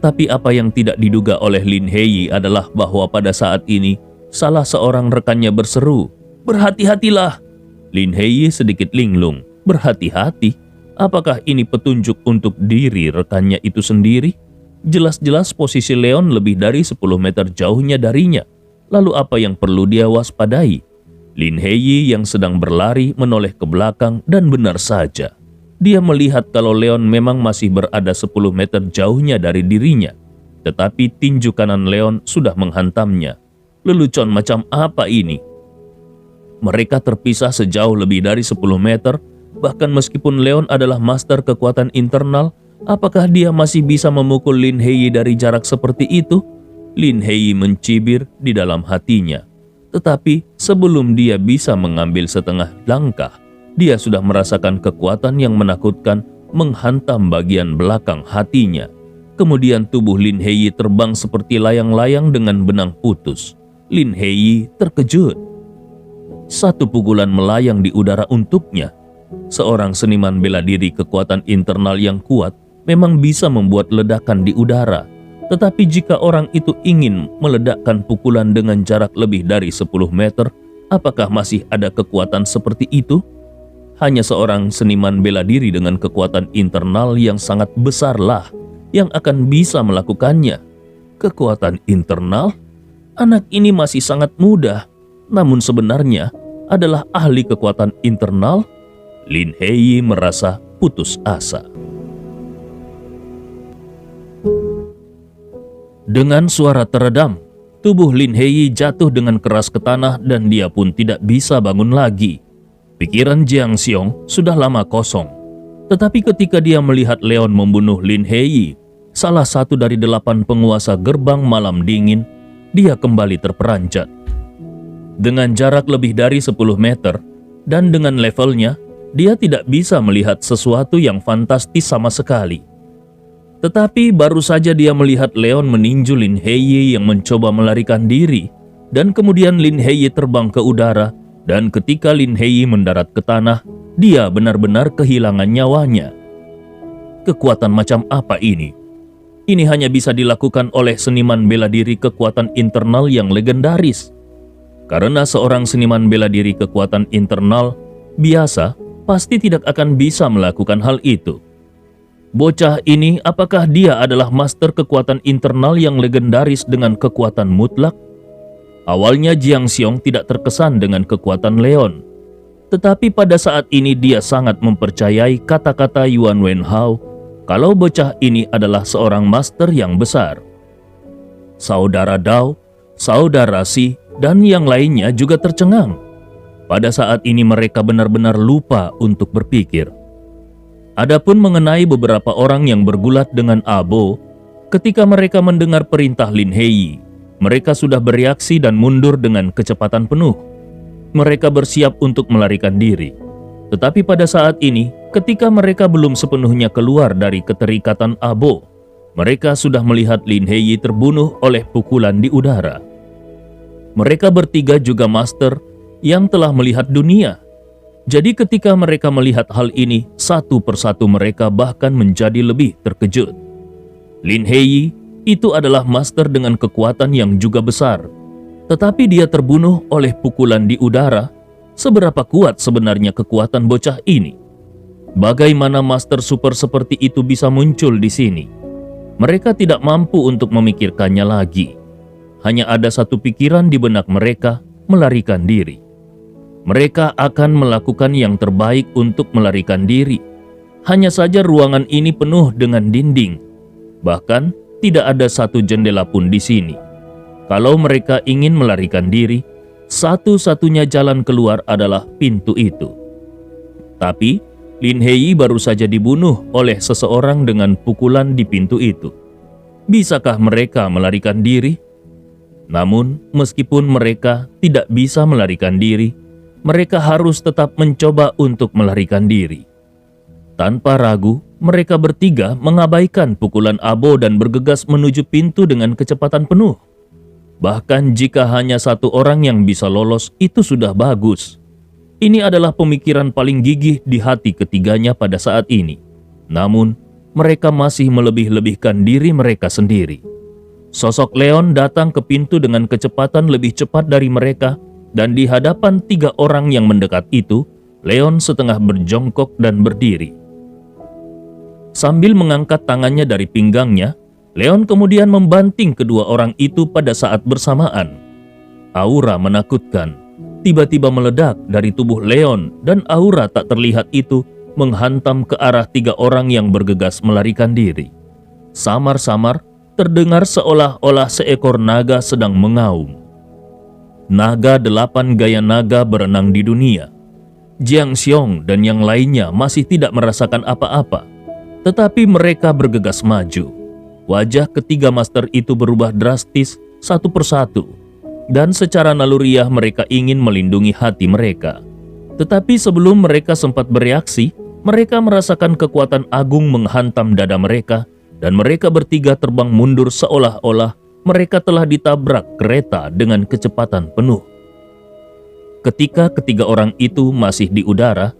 Tetapi apa yang tidak diduga oleh Lin Hei adalah bahwa pada saat ini salah seorang rekannya berseru, "Berhati-hatilah!" Lin Hei sedikit linglung. Berhati-hati? Apakah ini petunjuk untuk diri rekannya itu sendiri? Jelas-jelas posisi Leon lebih dari 10 meter jauhnya darinya. Lalu apa yang perlu dia waspadai? Lin Hei yang sedang berlari menoleh ke belakang dan benar saja. Dia melihat kalau Leon memang masih berada 10 meter jauhnya dari dirinya. Tetapi tinju kanan Leon sudah menghantamnya. Lelucon macam apa ini? Mereka terpisah sejauh lebih dari 10 meter. Bahkan meskipun Leon adalah master kekuatan internal, apakah dia masih bisa memukul Lin Hei dari jarak seperti itu? Lin Hei mencibir di dalam hatinya. Tetapi sebelum dia bisa mengambil setengah langkah, dia sudah merasakan kekuatan yang menakutkan menghantam bagian belakang hatinya. Kemudian tubuh Lin Hei terbang seperti layang-layang dengan benang putus. Lin Hei terkejut. Satu pukulan melayang di udara untuknya. Seorang seniman bela diri kekuatan internal yang kuat memang bisa membuat ledakan di udara. Tetapi jika orang itu ingin meledakkan pukulan dengan jarak lebih dari 10 meter, apakah masih ada kekuatan seperti itu? Hanya seorang seniman bela diri dengan kekuatan internal yang sangat besarlah yang akan bisa melakukannya. Kekuatan internal? Anak ini masih sangat muda, namun sebenarnya adalah ahli kekuatan internal. Lin Hei merasa putus asa. Dengan suara teredam, tubuh Lin Hei jatuh dengan keras ke tanah dan dia pun tidak bisa bangun lagi. Pikiran Jiang Xiong sudah lama kosong. Tetapi ketika dia melihat Leon membunuh Lin Hei, salah satu dari 8 penguasa gerbang malam dingin, dia kembali terperanjat. Dengan jarak lebih dari 10 meter, dan dengan levelnya, dia tidak bisa melihat sesuatu yang fantastis sama sekali. Tetapi baru saja dia melihat Leon meninju Lin Hei yang mencoba melarikan diri, dan kemudian Lin Hei terbang ke udara, dan ketika Lin Hei mendarat ke tanah, dia benar-benar kehilangan nyawanya. Kekuatan macam apa ini? Ini hanya bisa dilakukan oleh seniman bela diri kekuatan internal yang legendaris. Karena seorang seniman bela diri kekuatan internal biasa pasti tidak akan bisa melakukan hal itu. Bocah ini apakah dia adalah master kekuatan internal yang legendaris dengan kekuatan mutlak? Awalnya Jiang Xiong tidak terkesan dengan kekuatan Leon. Tetapi pada saat ini dia sangat mempercayai kata-kata Yuan Wenhao kalau bocah ini adalah seorang master yang besar. Saudara Dao, saudara Si, dan yang lainnya juga tercengang. Pada saat ini mereka benar-benar lupa untuk berpikir. Adapun mengenai beberapa orang yang bergulat dengan Abo, ketika mereka mendengar perintah Lin Hei, mereka sudah bereaksi dan mundur dengan kecepatan penuh. Mereka bersiap untuk melarikan diri. Tetapi pada saat ini, ketika mereka belum sepenuhnya keluar dari keterikatan Abo, mereka sudah melihat Lin Hei terbunuh oleh pukulan di udara. Mereka bertiga juga master yang telah melihat dunia. Jadi ketika mereka melihat hal ini, satu persatu mereka bahkan menjadi lebih terkejut. Lin Hei itu adalah master dengan kekuatan yang juga besar. Tetapi dia terbunuh oleh pukulan di udara. Seberapa kuat sebenarnya kekuatan bocah ini? Bagaimana master super seperti itu bisa muncul di sini? Mereka tidak mampu untuk memikirkannya lagi. Hanya ada satu pikiran di benak mereka, melarikan diri. Mereka akan melakukan yang terbaik untuk melarikan diri. Hanya saja ruangan ini penuh dengan dinding. Bahkan tidak ada satu jendela pun di sini. Kalau mereka ingin melarikan diri, satu-satunya jalan keluar adalah pintu itu. Tapi Lin Hei baru saja dibunuh oleh seseorang dengan pukulan di pintu itu. Bisakah mereka melarikan diri? Namun, meskipun mereka tidak bisa melarikan diri, mereka harus tetap mencoba untuk melarikan diri. Tanpa ragu, mereka bertiga mengabaikan pukulan Abo dan bergegas menuju pintu dengan kecepatan penuh. Bahkan jika hanya satu orang yang bisa lolos, itu sudah bagus. Ini adalah pemikiran paling gigih di hati ketiganya pada saat ini. Namun, mereka masih melebih-lebihkan diri mereka sendiri. Sosok Leon datang ke pintu dengan kecepatan lebih cepat dari mereka, dan di hadapan 3 orang yang mendekat itu, Leon setengah berjongkok dan berdiri. Sambil mengangkat tangannya dari pinggangnya, Leon kemudian membanting kedua orang itu pada saat bersamaan. Aura menakutkan tiba-tiba meledak dari tubuh Leon, dan aura tak terlihat itu menghantam ke arah 3 orang yang bergegas melarikan diri. Samar-samar terdengar seolah-olah seekor naga sedang mengaum. Naga 8 gaya naga berenang di dunia. Jiang Xiong dan yang lainnya masih tidak merasakan apa-apa, tetapi mereka bergegas maju. Wajah ketiga master itu berubah drastis satu persatu, dan secara naluriah mereka ingin melindungi hati mereka. Tetapi sebelum mereka sempat bereaksi, mereka merasakan kekuatan agung menghantam dada mereka, dan mereka bertiga terbang mundur seolah-olah mereka telah ditabrak kereta dengan kecepatan penuh. Ketika ketiga orang itu masih di udara,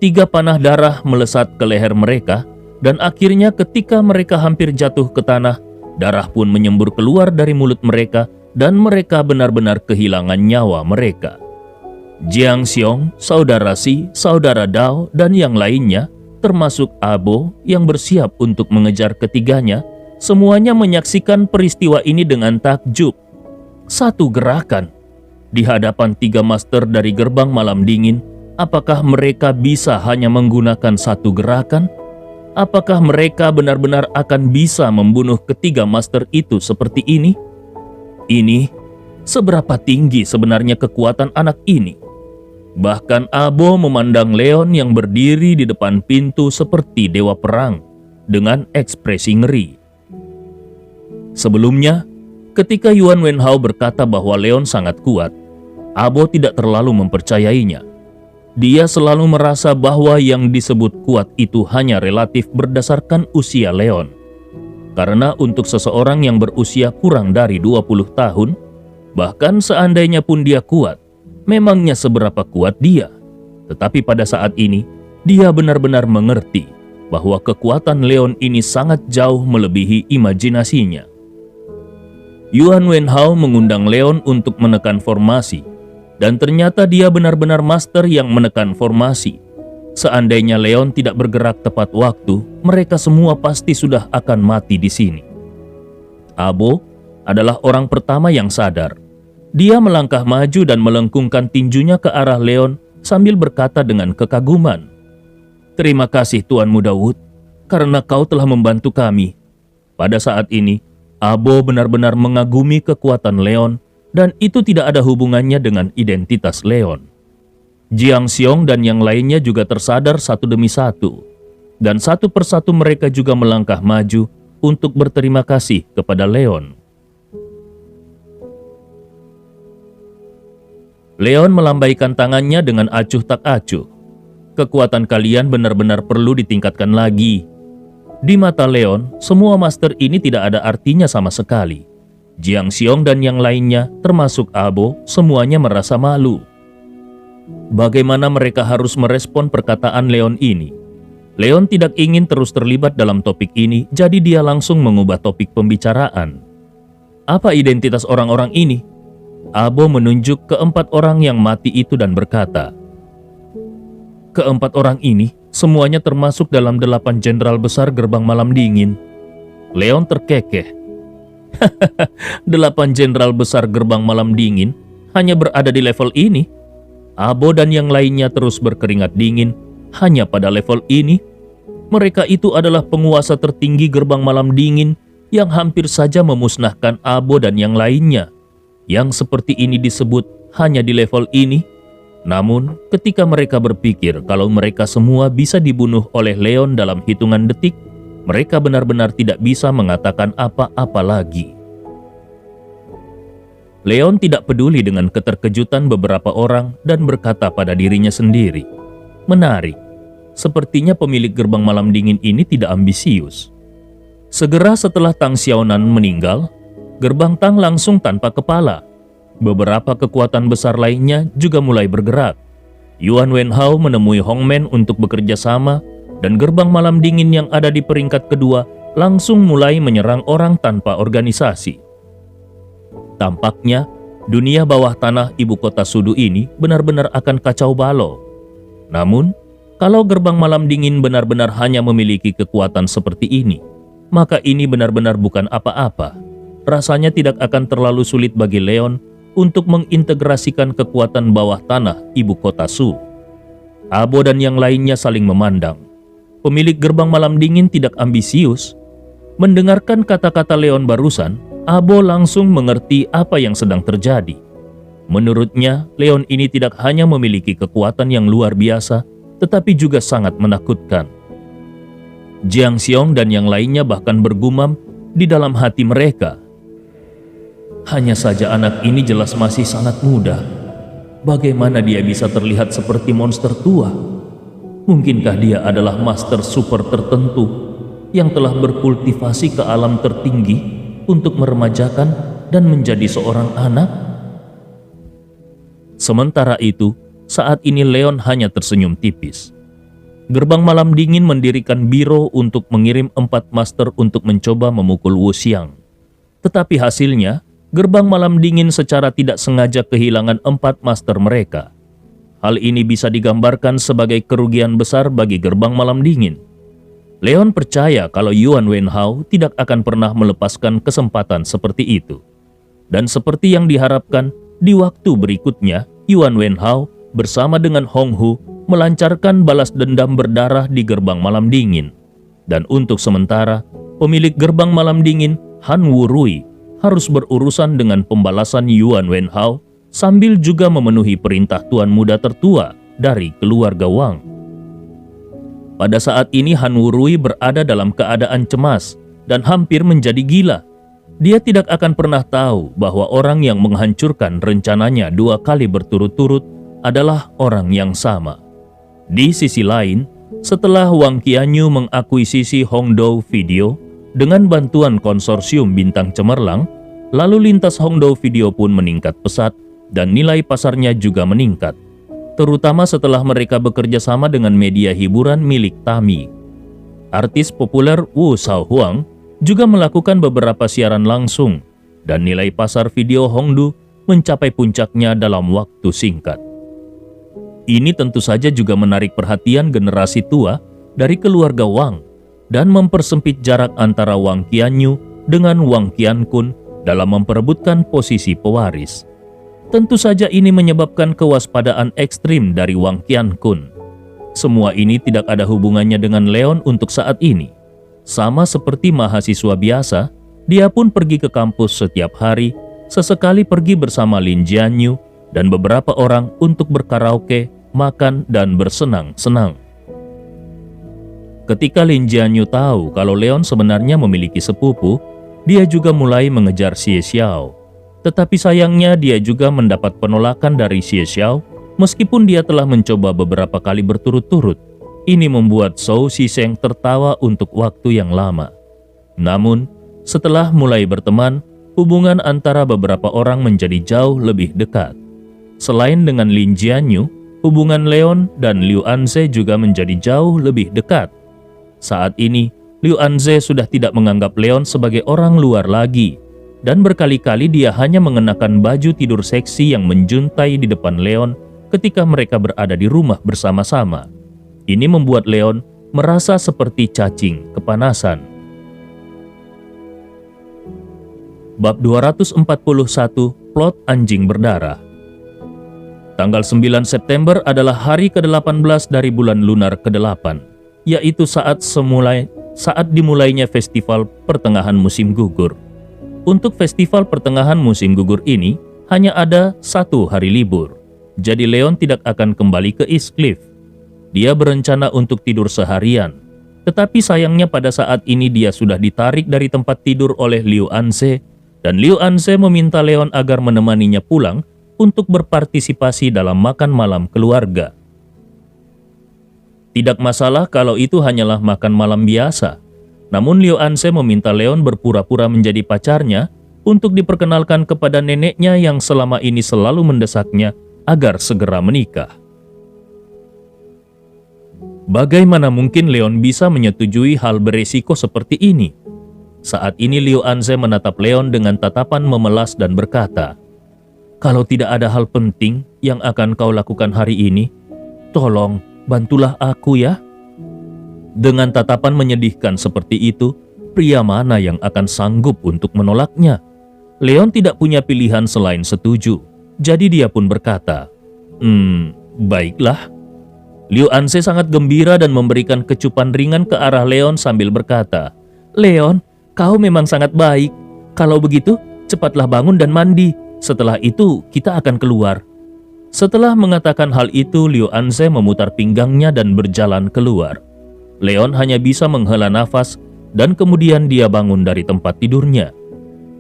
3 panah darah melesat ke leher mereka, dan akhirnya ketika mereka hampir jatuh ke tanah, darah pun menyembur keluar dari mulut mereka, dan mereka benar-benar kehilangan nyawa mereka. Jiang Xiong, saudara Si, saudara Dao, dan yang lainnya, termasuk Abo yang bersiap untuk mengejar ketiganya, semuanya menyaksikan peristiwa ini dengan takjub. Satu gerakan di hadapan 3 master dari gerbang malam dingin. Apakah mereka bisa hanya menggunakan satu gerakan? Apakah mereka benar-benar akan bisa membunuh ketiga master itu seperti ini? Ini, seberapa tinggi sebenarnya kekuatan anak ini? Bahkan Abo memandang Leon yang berdiri di depan pintu seperti dewa perang, dengan ekspresi ngeri. Sebelumnya, ketika Yuan Wenhao berkata bahwa Leon sangat kuat, Abo tidak terlalu mempercayainya. Dia selalu merasa bahwa yang disebut kuat itu hanya relatif berdasarkan usia Leon. Karena untuk seseorang yang berusia kurang dari 20 tahun, bahkan seandainya pun dia kuat, memangnya seberapa kuat dia? Tetapi pada saat ini, dia benar-benar mengerti bahwa kekuatan Leon ini sangat jauh melebihi imajinasinya. Yuan Wenhao mengundang Leon untuk menekan formasi, dan ternyata dia benar-benar master yang menekan formasi. Seandainya Leon tidak bergerak tepat waktu, mereka semua pasti sudah akan mati di sini. Abo adalah orang pertama yang sadar. Dia melangkah maju dan melengkungkan tinjunya ke arah Leon sambil berkata dengan kekaguman, "Terima kasih Tuan Muda Wood, karena kau telah membantu kami." Pada saat ini, Abo benar-benar mengagumi kekuatan Leon, dan itu tidak ada hubungannya dengan identitas Leon. Jiang Xiong dan yang lainnya juga tersadar satu demi satu, dan satu persatu mereka juga melangkah maju untuk berterima kasih kepada Leon. Leon melambaikan tangannya dengan acuh tak acuh. Kekuatan kalian benar-benar perlu ditingkatkan lagi. Di mata Leon, semua master ini tidak ada artinya sama sekali. Jiang Xiong dan yang lainnya, termasuk Abo, semuanya merasa malu. Bagaimana mereka harus merespon perkataan Leon ini? Leon tidak ingin terus terlibat dalam topik ini, jadi dia langsung mengubah topik pembicaraan. Apa identitas orang-orang ini? Abo menunjuk ke 4 orang yang mati itu dan berkata, "Keempat orang ini semuanya termasuk dalam 8 jenderal besar gerbang malam dingin." Leon terkekeh. 8 jenderal besar gerbang malam dingin hanya berada di level ini? Abo dan yang lainnya terus berkeringat dingin. Hanya pada level ini? Mereka itu adalah penguasa tertinggi gerbang malam dingin yang hampir saja memusnahkan Abo dan yang lainnya. Yang seperti ini disebut hanya di level ini? Namun, ketika mereka berpikir kalau mereka semua bisa dibunuh oleh Leon dalam hitungan detik, mereka benar-benar tidak bisa mengatakan apa-apa lagi. Leon tidak peduli dengan keterkejutan beberapa orang dan berkata pada dirinya sendiri, "Menarik, sepertinya pemilik gerbang malam dingin ini tidak ambisius." Segera setelah Tang Xiaonan meninggal, gerbang Tang langsung tanpa kepala. Beberapa kekuatan besar lainnya juga mulai bergerak. Yuan Wenhao menemui Hongmen untuk bekerja sama, dan gerbang malam dingin yang ada di peringkat kedua langsung mulai menyerang orang tanpa organisasi. Tampaknya, dunia bawah tanah ibu kota Sudu ini benar-benar akan kacau balau. Namun, kalau gerbang malam dingin benar-benar hanya memiliki kekuatan seperti ini, maka ini benar-benar bukan apa-apa. Rasanya tidak akan terlalu sulit bagi Leon untuk mengintegrasikan kekuatan bawah tanah ibu kota Su. Abo dan yang lainnya saling memandang. Pemilik gerbang malam dingin tidak ambisius. Mendengarkan kata-kata Leon barusan, Abo langsung mengerti apa yang sedang terjadi. Menurutnya, Leon ini tidak hanya memiliki kekuatan yang luar biasa, tetapi juga sangat menakutkan. Jiang Xiong dan yang lainnya bahkan bergumam di dalam hati mereka. Hanya saja anak ini jelas masih sangat muda. Bagaimana dia bisa terlihat seperti monster tua? Mungkinkah dia adalah master super tertentu yang telah berkultivasi ke alam tertinggi untuk meremajakan dan menjadi seorang anak? Sementara itu, saat ini Leon hanya tersenyum tipis. Gerbang malam dingin mendirikan biro untuk mengirim 4 master untuk mencoba memukul Wu Xiang. Tetapi hasilnya, gerbang malam dingin secara tidak sengaja kehilangan 4 master mereka. Hal ini bisa digambarkan sebagai kerugian besar bagi gerbang malam dingin. Leon percaya kalau Yuan Wenhao tidak akan pernah melepaskan kesempatan seperti itu. Dan seperti yang diharapkan, di waktu berikutnya, Yuan Wenhao bersama dengan Hong Hu melancarkan balas dendam berdarah di gerbang malam dingin. Dan untuk sementara, pemilik gerbang malam dingin, Han Wurui, harus berurusan dengan pembalasan Yuan Wenhao sambil juga memenuhi perintah tuan muda tertua dari keluarga Wang. Pada saat ini Han Wurui berada dalam keadaan cemas dan hampir menjadi gila. Dia tidak akan pernah tahu bahwa orang yang menghancurkan rencananya 2 kali berturut-turut adalah orang yang sama. Di sisi lain, setelah Wang Qianyu mengakuisisi Hongdou Video dengan bantuan konsorsium Bintang Cemerlang, lalu lintas Hongdou Video pun meningkat pesat dan nilai pasarnya juga meningkat, terutama setelah mereka bekerja sama dengan media hiburan milik Tami. Artis populer Wu Shaohuang juga melakukan beberapa siaran langsung dan nilai pasar video Hongdu mencapai puncaknya dalam waktu singkat. Ini tentu saja juga menarik perhatian generasi tua dari keluarga Wang dan mempersempit jarak antara Wang Qianyu dengan Wang Qiankun dalam memperebutkan posisi pewaris. Tentu saja ini menyebabkan kewaspadaan ekstrim dari Wang Qiankun. Semua ini tidak ada hubungannya dengan Leon untuk saat ini. Sama seperti mahasiswa biasa, dia pun pergi ke kampus setiap hari, sesekali pergi bersama Lin Jianyu dan beberapa orang untuk berkaraoke, makan, dan bersenang-senang. Ketika Lin Jianyu tahu kalau Leon sebenarnya memiliki sepupu, dia juga mulai mengejar Xie Xiao. Tetapi sayangnya dia juga mendapat penolakan dari Xie Xiao meskipun dia telah mencoba beberapa kali berturut-turut. Ini membuat Zhou Xisheng tertawa untuk waktu yang lama. Namun, setelah mulai berteman, hubungan antara beberapa orang menjadi jauh lebih dekat. Selain dengan Lin Jianyu, hubungan Leon dan Liu Anze juga menjadi jauh lebih dekat. Saat ini, Liu Anze sudah tidak menganggap Leon sebagai orang luar lagi, dan berkali-kali dia hanya mengenakan baju tidur seksi yang menjuntai di depan Leon ketika mereka berada di rumah bersama-sama. Ini membuat Leon merasa seperti cacing kepanasan. Bab 241, Plot Anjing Berdarah. Tanggal 9 September adalah hari ke-18 dari bulan lunar ke-8, yaitu saat dimulainya festival pertengahan musim gugur. Untuk festival pertengahan musim gugur ini, hanya ada 1 hari libur. Jadi Leon tidak akan kembali ke East Cliff. Dia berencana untuk tidur seharian. Tetapi sayangnya pada saat ini dia sudah ditarik dari tempat tidur oleh Liu Anze, dan Liu Anze meminta Leon agar menemaninya pulang untuk berpartisipasi dalam makan malam keluarga. Tidak masalah kalau itu hanyalah makan malam biasa. Namun Liu Anze meminta Leon berpura-pura menjadi pacarnya untuk diperkenalkan kepada neneknya yang selama ini selalu mendesaknya agar segera menikah. Bagaimana mungkin Leon bisa menyetujui hal beresiko seperti ini? Saat ini Liu Anze menatap Leon dengan tatapan memelas dan berkata, "Kalau tidak ada hal penting yang akan kau lakukan hari ini, tolong bantulah aku ya." Dengan tatapan menyedihkan seperti itu, pria mana yang akan sanggup untuk menolaknya? Leon tidak punya pilihan selain setuju, jadi dia pun berkata, baiklah." Liu Anze sangat gembira dan memberikan kecupan ringan ke arah Leon sambil berkata, "Leon, kau memang sangat baik. Kalau begitu, cepatlah bangun dan mandi. Setelah itu, kita akan keluar." Setelah mengatakan hal itu, Liu Anze memutar pinggangnya dan berjalan keluar. Leon hanya bisa menghela nafas dan kemudian dia bangun dari tempat tidurnya.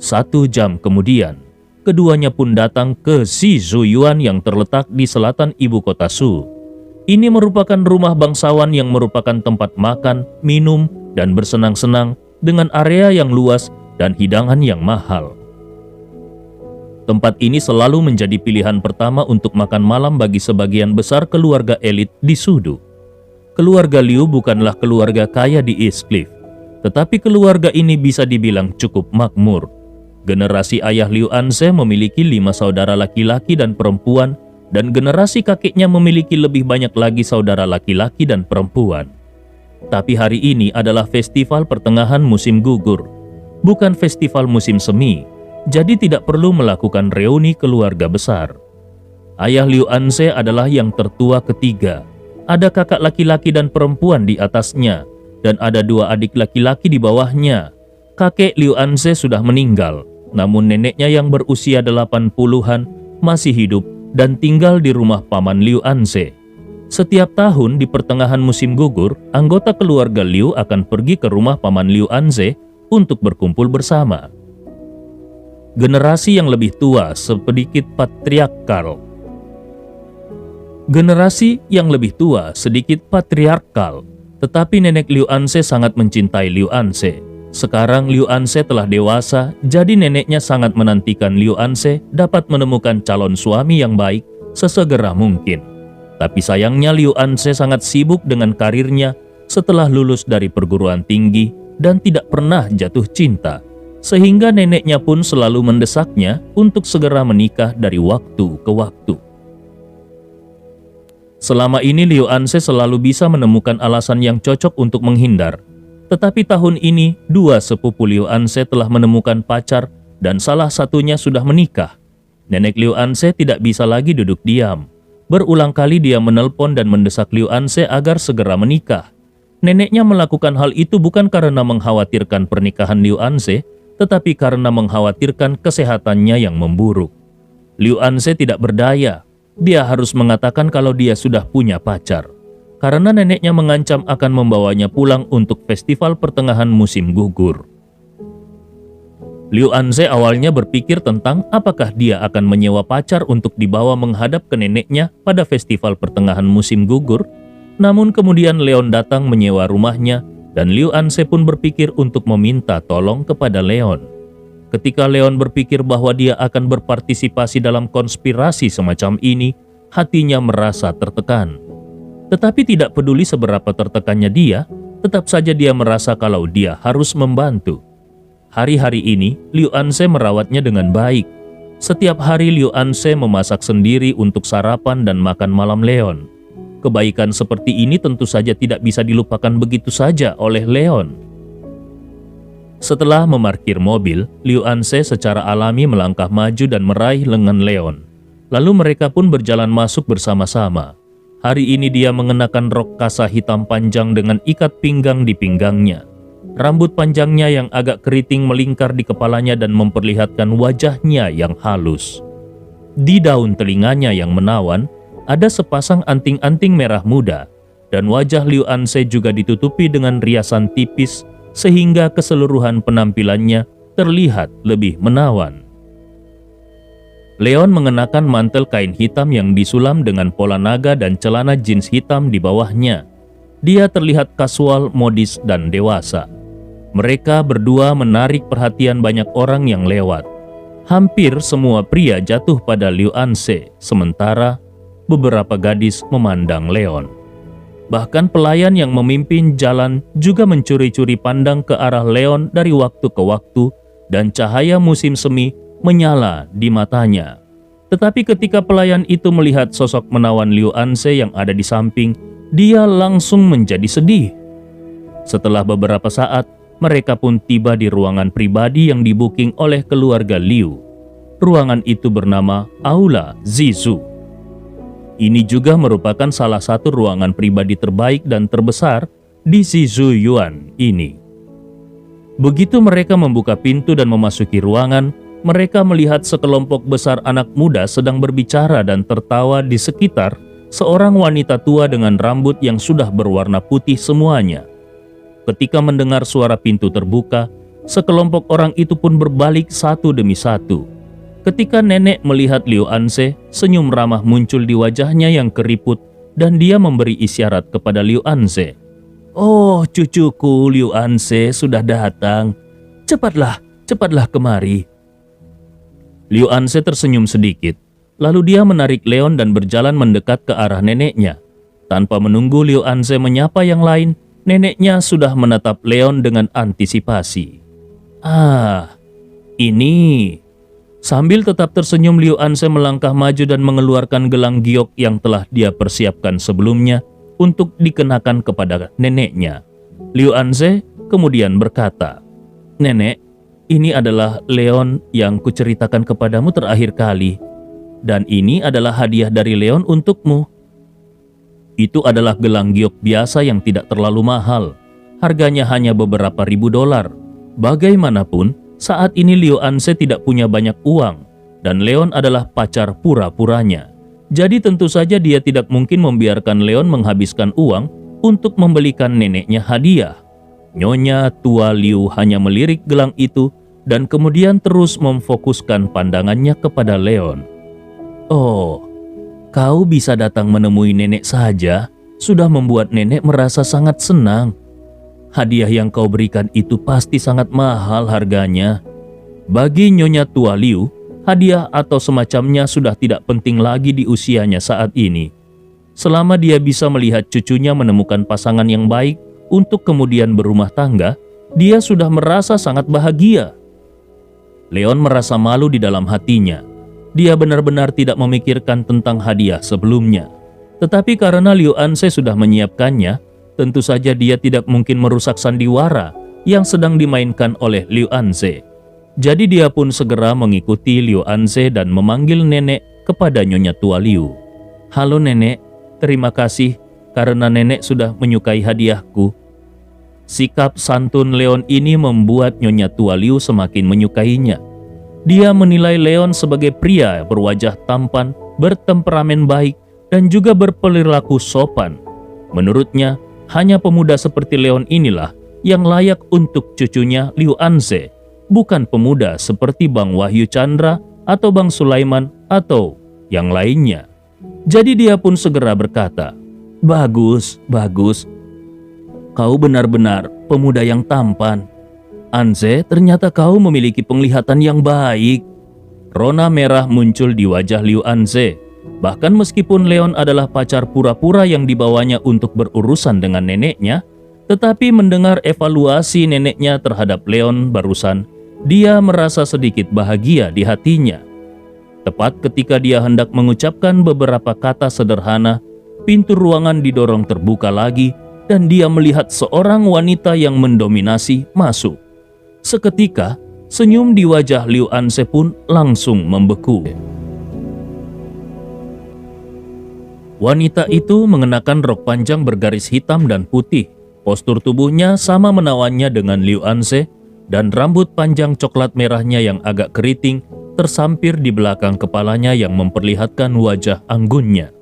1 jam kemudian, keduanya pun datang ke Shizuyuan yang terletak di selatan ibu kota Shu. Ini merupakan rumah bangsawan yang merupakan tempat makan, minum, dan bersenang-senang dengan area yang luas dan hidangan yang mahal. Tempat ini selalu menjadi pilihan pertama untuk makan malam bagi sebagian besar keluarga elit di Sudu. Keluarga Liu bukanlah keluarga kaya di East Cliff, tetapi keluarga ini bisa dibilang cukup makmur. Generasi ayah Liu Anze memiliki 5 saudara laki-laki dan perempuan, dan generasi kakeknya memiliki lebih banyak lagi saudara laki-laki dan perempuan. Tapi hari ini adalah festival pertengahan musim gugur, bukan festival musim semi, jadi tidak perlu melakukan reuni keluarga besar. Ayah Liu Anze adalah yang tertua ketiga. Ada kakak laki-laki dan perempuan di atasnya, dan ada 2 adik laki-laki di bawahnya. Kakek Liu Anze sudah meninggal, namun neneknya yang berusia 80-an masih hidup dan tinggal di rumah paman Liu Anze. Setiap tahun di pertengahan musim gugur, anggota keluarga Liu akan pergi ke rumah paman Liu Anze untuk berkumpul bersama. Generasi yang lebih tua sedikit patriarkal. Tetapi nenek Liu Anze sangat mencintai Liu Anze. Sekarang Liu Anze telah dewasa, jadi neneknya sangat menantikan Liu Anze dapat menemukan calon suami yang baik sesegera mungkin. Tapi sayangnya Liu Anze sangat sibuk dengan karirnya setelah lulus dari perguruan tinggi dan tidak pernah jatuh cinta, sehingga neneknya pun selalu mendesaknya untuk segera menikah dari waktu ke waktu. Selama ini Liu Anze selalu bisa menemukan alasan yang cocok untuk menghindar. Tetapi tahun ini, 2 sepupu Liu Anze telah menemukan pacar dan salah satunya sudah menikah. Nenek Liu Anze tidak bisa lagi duduk diam. Berulang kali dia menelpon dan mendesak Liu Anze agar segera menikah. Neneknya melakukan hal itu bukan karena mengkhawatirkan pernikahan Liu Anze, tetapi karena mengkhawatirkan kesehatannya yang memburuk. Liu Anze tidak berdaya. Dia harus mengatakan kalau dia sudah punya pacar, karena neneknya mengancam akan membawanya pulang untuk festival pertengahan musim gugur. Liu Anze awalnya berpikir tentang apakah dia akan menyewa pacar untuk dibawa menghadap ke neneknya pada festival pertengahan musim gugur. Namun kemudian Leon datang menyewa rumahnya dan Liu Anze pun berpikir untuk meminta tolong kepada Leon. Ketika Leon berpikir bahwa dia akan berpartisipasi dalam konspirasi semacam ini, hatinya merasa tertekan. Tetapi tidak peduli seberapa tertekannya dia, tetap saja dia merasa kalau dia harus membantu. Hari-hari ini, Liu Anze merawatnya dengan baik. Setiap hari Liu Anze memasak sendiri untuk sarapan dan makan malam Leon. Kebaikan seperti ini tentu saja tidak bisa dilupakan begitu saja oleh Leon. Setelah memarkir mobil, Liu Anze secara alami melangkah maju dan meraih lengan Leon. Lalu mereka pun berjalan masuk bersama-sama. Hari ini dia mengenakan rok kasa hitam panjang dengan ikat pinggang di pinggangnya. Rambut panjangnya yang agak keriting melingkar di kepalanya dan memperlihatkan wajahnya yang halus. Di daun telinganya yang menawan, ada sepasang anting-anting merah muda, dan wajah Liu Anze juga ditutupi dengan riasan tipis sehingga keseluruhan penampilannya terlihat lebih menawan. Leon mengenakan mantel kain hitam yang disulam dengan pola naga dan celana jeans hitam di bawahnya. Dia terlihat kasual, modis, dan dewasa. Mereka berdua menarik perhatian banyak orang yang lewat. Hampir semua pria jatuh pada Liu Anze, sementara beberapa gadis memandang Leon. Bahkan pelayan yang memimpin jalan juga mencuri-curi pandang ke arah Leon dari waktu ke waktu dan cahaya musim semi menyala di matanya. Tetapi ketika pelayan itu melihat sosok menawan Liu Anse yang ada di samping, dia langsung menjadi sedih. Setelah beberapa saat, mereka pun tiba di ruangan pribadi yang dibuking oleh keluarga Liu. Ruangan itu bernama Aula Zizu. Ini juga merupakan salah satu ruangan pribadi terbaik dan terbesar di Zizu Yuan ini. Begitu mereka membuka pintu dan memasuki ruangan, mereka melihat sekelompok besar anak muda sedang berbicara dan tertawa di sekitar seorang wanita tua dengan rambut yang sudah berwarna putih semuanya. Ketika mendengar suara pintu terbuka, sekelompok orang itu pun berbalik satu demi satu. Ketika nenek melihat Liu Anse, senyum ramah muncul di wajahnya yang keriput dan dia memberi isyarat kepada Liu Anse. "Oh, cucuku Liu Anse sudah datang. Cepatlah kemari." Liu Anse tersenyum sedikit, lalu dia menarik Leon dan berjalan mendekat ke arah neneknya. Tanpa menunggu Liu Anse menyapa yang lain, neneknya sudah menatap Leon dengan antisipasi. Ini. Sambil tetap tersenyum, Liu Anse melangkah maju dan mengeluarkan gelang giok yang telah dia persiapkan sebelumnya untuk dikenakan kepada neneknya. Liu Anse kemudian berkata, "Nenek, ini adalah Leon yang kuceritakan kepadamu terakhir kali. Dan ini adalah hadiah dari Leon untukmu." Itu adalah gelang giok biasa yang tidak terlalu mahal. Harganya hanya beberapa ribu dolar. Bagaimanapun, saat ini Liu Anse tidak punya banyak uang, dan Leon adalah pacar pura-puranya. Jadi tentu saja dia tidak mungkin membiarkan Leon menghabiskan uang untuk membelikan neneknya hadiah. Nyonya tua Liu hanya melirik gelang itu dan kemudian terus memfokuskan pandangannya kepada Leon. "Oh, kau bisa datang menemui nenek saja, sudah membuat nenek merasa sangat senang. Hadiah yang kau berikan itu pasti sangat mahal harganya." Bagi Nyonya tua Liu, hadiah atau semacamnya sudah tidak penting lagi di usianya saat ini. Selama dia bisa melihat cucunya menemukan pasangan yang baik untuk kemudian berumah tangga, dia sudah merasa sangat bahagia. Leon merasa malu di dalam hatinya. Dia benar-benar tidak memikirkan tentang hadiah sebelumnya. Tetapi karena Liu Anse sudah menyiapkannya, tentu saja dia tidak mungkin merusak sandiwara yang sedang dimainkan oleh Liu Anse. Jadi dia pun segera mengikuti Liu Anse dan memanggil nenek kepada Nyonya tua Liu. "Halo nenek, terima kasih karena nenek sudah menyukai hadiahku." Sikap santun Leon ini membuat Nyonya tua Liu semakin menyukainya. Dia menilai Leon sebagai pria berwajah tampan, bertemperamen baik, dan juga berperilaku sopan. Menurutnya, hanya pemuda seperti Leon inilah yang layak untuk cucunya Liu Anse, bukan pemuda seperti Bang Wahyu Chandra atau Bang Sulaiman atau yang lainnya. Jadi dia pun segera berkata, Bagus. Kau benar-benar pemuda yang tampan. Anse, ternyata kau memiliki penglihatan yang baik." Rona merah muncul di wajah Liu Anse. Bahkan meskipun Leon adalah pacar pura-pura yang dibawanya untuk berurusan dengan neneknya, tetapi mendengar evaluasi neneknya terhadap Leon barusan, dia merasa sedikit bahagia di hatinya. Tepat ketika dia hendak mengucapkan beberapa kata sederhana, pintu ruangan didorong terbuka lagi dan dia melihat seorang wanita yang mendominasi masuk. Seketika, senyum di wajah Liu Anse pun langsung membeku. Wanita itu mengenakan rok panjang bergaris hitam dan putih. Postur tubuhnya sama menawannya dengan Liu Anse, dan rambut panjang coklat merahnya yang agak keriting tersampir di belakang kepalanya yang memperlihatkan wajah anggunnya.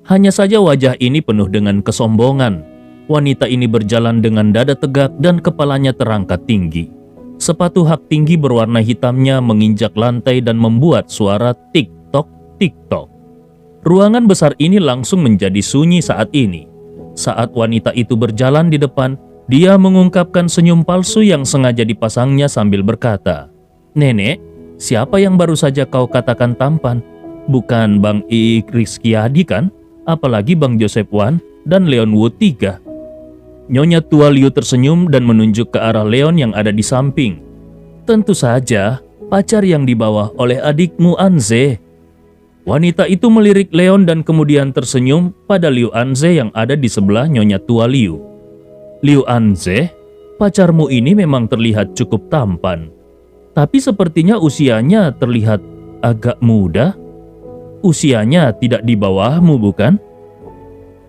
Hanya saja wajah ini penuh dengan kesombongan. Wanita ini berjalan dengan dada tegak dan kepalanya terangkat tinggi. Sepatu hak tinggi berwarna hitamnya menginjak lantai dan membuat suara tik-tok, tik-tok. Ruangan besar ini langsung menjadi sunyi saat ini. Saat wanita itu berjalan di depan, dia mengungkapkan senyum palsu yang sengaja dipasangnya sambil berkata, "Nenek, siapa yang baru saja kau katakan tampan? Bukan Bang Iik Rizkyadi kan? Apalagi Bang Joseph Wan?" dan Leon Wu 3. Nyonya tua Liu tersenyum dan menunjuk ke arah Leon yang ada di samping. Tentu saja, pacar yang dibawa oleh adikmu Anze. Wanita itu melirik Leon dan kemudian tersenyum pada Liu Anze yang ada di sebelah Nyonya tua Liu. Liu Anze, pacarmu ini memang terlihat cukup tampan. Tapi sepertinya usianya terlihat agak muda. Usianya tidak di bawahmu, bukan?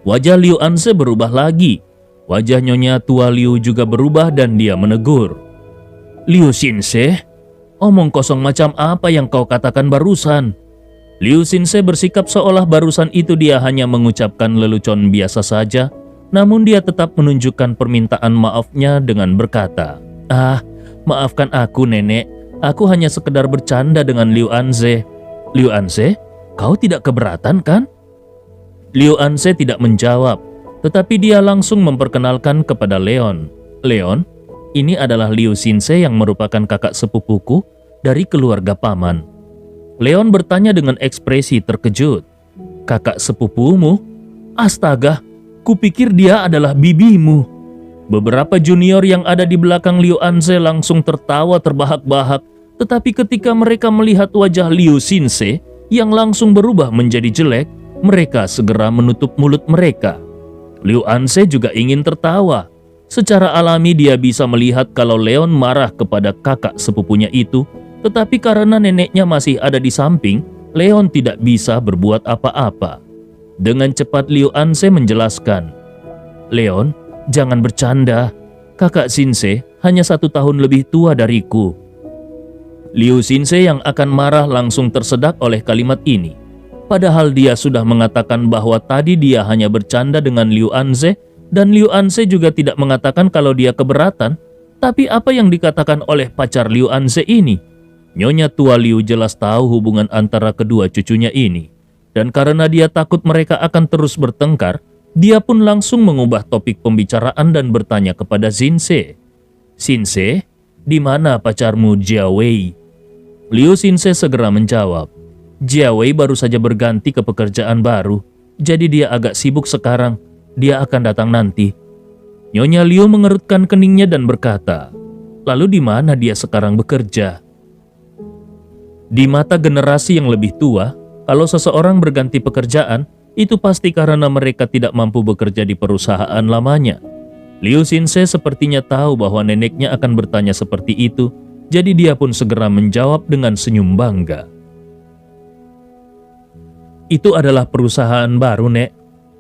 Wajah Liu Anze berubah lagi. Wajah Nyonya tua Liu juga berubah dan dia menegur. Liu Xinse, omong kosong macam apa yang kau katakan barusan? Liu Xinse bersikap seolah barusan itu dia hanya mengucapkan lelucon biasa saja, namun dia tetap menunjukkan permintaan maafnya dengan berkata, maafkan aku nenek, aku hanya sekedar bercanda dengan Liu Anze. Liu Anze, kau tidak keberatan kan? Liu Anze tidak menjawab, tetapi dia langsung memperkenalkan kepada Leon. Leon, ini adalah Liu Xinse yang merupakan kakak sepupuku dari keluarga paman. Leon bertanya dengan ekspresi terkejut. Kakak sepupumu? Astaga, kupikir dia adalah bibimu. Beberapa junior yang ada di belakang Liu Anze langsung tertawa terbahak-bahak, tetapi ketika mereka melihat wajah Liu Xinse yang langsung berubah menjadi jelek, mereka segera menutup mulut mereka. Liu Anze juga ingin tertawa. Secara alami dia bisa melihat kalau Leon marah kepada kakak sepupunya itu, tetapi karena neneknya masih ada di samping, Leon tidak bisa berbuat apa-apa. Dengan cepat Liu Anze menjelaskan, Leon, jangan bercanda. Kakak Xinse hanya 1 tahun lebih tua dariku. Liu Xinse yang akan marah langsung tersedak oleh kalimat ini. Padahal dia sudah mengatakan bahwa tadi dia hanya bercanda dengan Liu Anze, dan Liu Anze juga tidak mengatakan kalau dia keberatan. Tapi apa yang dikatakan oleh pacar Liu Anze ini? Nyonya tua Liu jelas tahu hubungan antara kedua cucunya ini. Dan karena dia takut mereka akan terus bertengkar, dia pun langsung mengubah topik pembicaraan dan bertanya kepada Xinse. Xinse, di mana pacarmu Jia Wei? Liu Xinse segera menjawab, Jia Wei baru saja berganti ke pekerjaan baru, jadi dia agak sibuk sekarang. Dia akan datang nanti. Nyonya Liu mengerutkan keningnya dan berkata, lalu di mana dia sekarang bekerja? Di mata generasi yang lebih tua, kalau seseorang berganti pekerjaan, itu pasti karena mereka tidak mampu bekerja di perusahaan lamanya. Liu Xinse sepertinya tahu bahwa neneknya akan bertanya seperti itu, jadi dia pun segera menjawab dengan senyum bangga. Itu adalah perusahaan baru, Nek.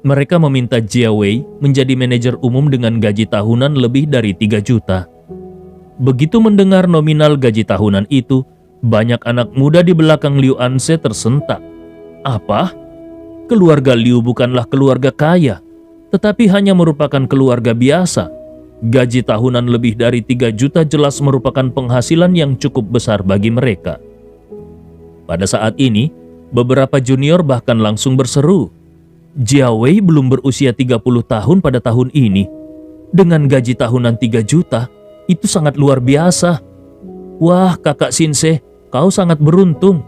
Mereka meminta Jia Wei menjadi manajer umum dengan gaji tahunan lebih dari 3 juta. Begitu mendengar nominal gaji tahunan itu, banyak anak muda di belakang Liu Anze tersentak. Apa? Keluarga Liu bukanlah keluarga kaya, tetapi hanya merupakan keluarga biasa. Gaji tahunan lebih dari 3 juta jelas merupakan penghasilan yang cukup besar bagi mereka. Pada saat ini, beberapa junior bahkan langsung berseru, Jia Wei belum berusia 30 tahun pada tahun ini. Dengan gaji tahunan 3 juta, itu sangat luar biasa. Wah, kakak Xinse, kau sangat beruntung.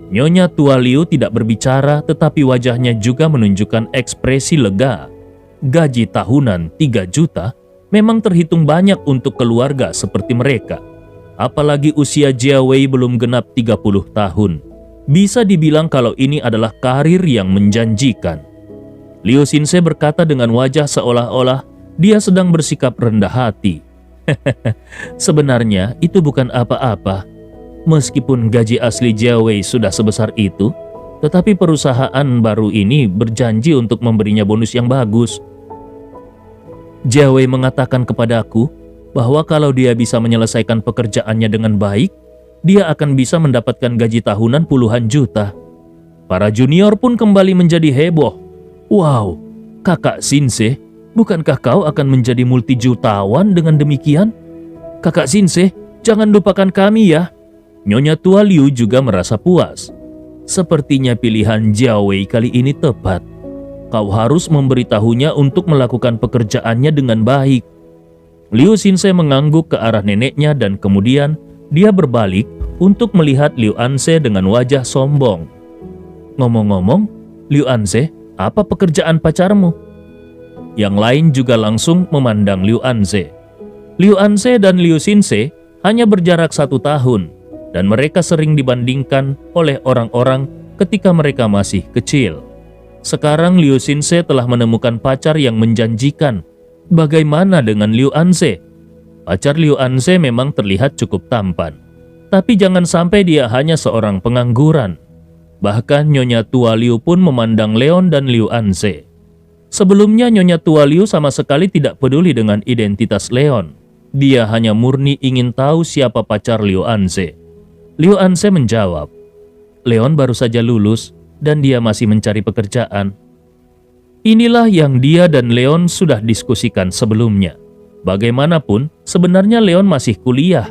Nyonya tua Liu tidak berbicara, tetapi wajahnya juga menunjukkan ekspresi lega. Gaji tahunan 3 juta memang terhitung banyak untuk keluarga seperti mereka. Apalagi usia Jia Wei belum genap 30 tahun. Bisa dibilang kalau ini adalah karir yang menjanjikan. Liu Xinse berkata dengan wajah seolah-olah dia sedang bersikap rendah hati. Sebenarnya itu bukan apa-apa. Meskipun gaji asli Jia Wei sudah sebesar itu, tetapi perusahaan baru ini berjanji untuk memberinya bonus yang bagus. Jia Wei mengatakan kepadaku bahwa kalau dia bisa menyelesaikan pekerjaannya dengan baik, dia akan bisa mendapatkan gaji tahunan puluhan juta. Para junior pun kembali menjadi heboh. Wow, kakak Xinse, bukankah kau akan menjadi multijutawan dengan demikian? Kakak Xinse, jangan lupakan kami ya. Nyonya tua Liu juga merasa puas. Sepertinya pilihan Jia Wei kali ini tepat. Kau harus memberitahunya untuk melakukan pekerjaannya dengan baik. Liu Xinse mengangguk ke arah neneknya dan kemudian dia berbalik untuk melihat Liu Anze dengan wajah sombong. Ngomong-ngomong, Liu Anze, apa pekerjaan pacarmu? Yang lain juga langsung memandang Liu Anze. Liu Anze dan Liu Xinze hanya berjarak 1 tahun, dan mereka sering dibandingkan oleh orang-orang ketika mereka masih kecil. Sekarang Liu Xinze telah menemukan pacar yang menjanjikan. Bagaimana dengan Liu Anze? Pacar Liu Anze memang terlihat cukup tampan, tapi jangan sampai dia hanya seorang pengangguran. Bahkan Nyonya Tua Liu pun memandang Leon dan Liu Anze. Sebelumnya Nyonya Tua Liu sama sekali tidak peduli dengan identitas Leon. Dia hanya murni ingin tahu siapa pacar Liu Anze. Liu Anze menjawab, Leon baru saja lulus dan dia masih mencari pekerjaan. Inilah yang dia dan Leon sudah diskusikan sebelumnya. Bagaimanapun, sebenarnya Leon masih kuliah.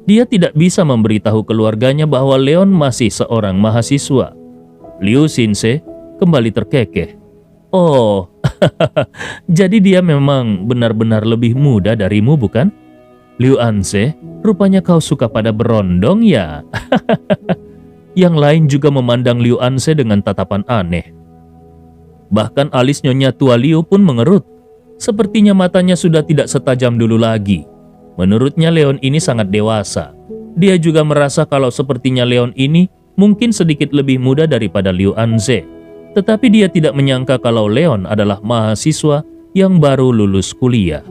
Dia tidak bisa memberitahu keluarganya bahwa Leon masih seorang mahasiswa. Liu Xinze kembali terkekeh. Oh, jadi dia memang benar-benar lebih muda darimu, bukan? Liu Anze, rupanya kau suka pada berondong ya? Yang lain juga memandang Liu Anze dengan tatapan aneh. Bahkan alis Nyonya Tua Liu pun mengerut. Sepertinya matanya sudah tidak setajam dulu lagi. Menurutnya Leon ini sangat dewasa. Dia juga merasa kalau sepertinya Leon ini mungkin sedikit lebih muda daripada Liu Anze. Tetapi dia tidak menyangka kalau Leon adalah mahasiswa yang baru lulus kuliah.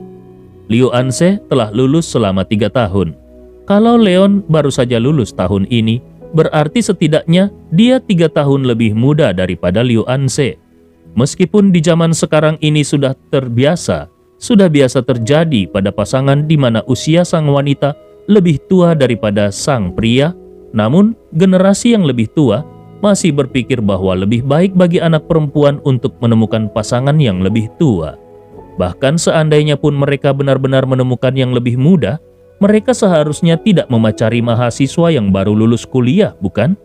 Liu Anze telah lulus selama 3 tahun. Kalau Leon baru saja lulus tahun ini, berarti setidaknya dia 3 tahun lebih muda daripada Liu Anze. Meskipun di zaman sekarang ini sudah biasa terjadi pada pasangan di mana usia sang wanita lebih tua daripada sang pria, namun generasi yang lebih tua masih berpikir bahwa lebih baik bagi anak perempuan untuk menemukan pasangan yang lebih tua. Bahkan seandainya pun mereka benar-benar menemukan yang lebih muda, mereka seharusnya tidak memacari mahasiswa yang baru lulus kuliah, bukan?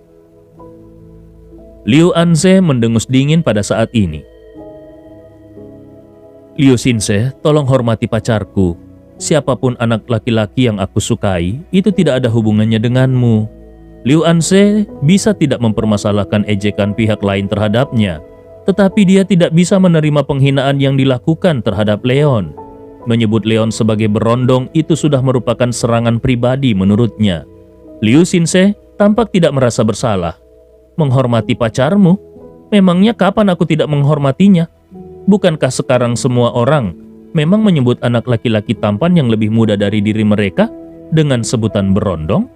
Liu Anze mendengus dingin pada saat ini. Liu Xinze, tolong hormati pacarku. Siapapun anak laki-laki yang aku sukai, itu tidak ada hubungannya denganmu. Liu Anze bisa tidak mempermasalahkan ejekan pihak lain terhadapnya, tetapi dia tidak bisa menerima penghinaan yang dilakukan terhadap Leon. Menyebut Leon sebagai berondong itu sudah merupakan serangan pribadi menurutnya. Liu Xinze tampak tidak merasa bersalah. Menghormati pacarmu? Memangnya kapan aku tidak menghormatinya? Bukankah sekarang semua orang memang menyebut anak laki-laki tampan yang lebih muda dari diri mereka dengan sebutan berondong?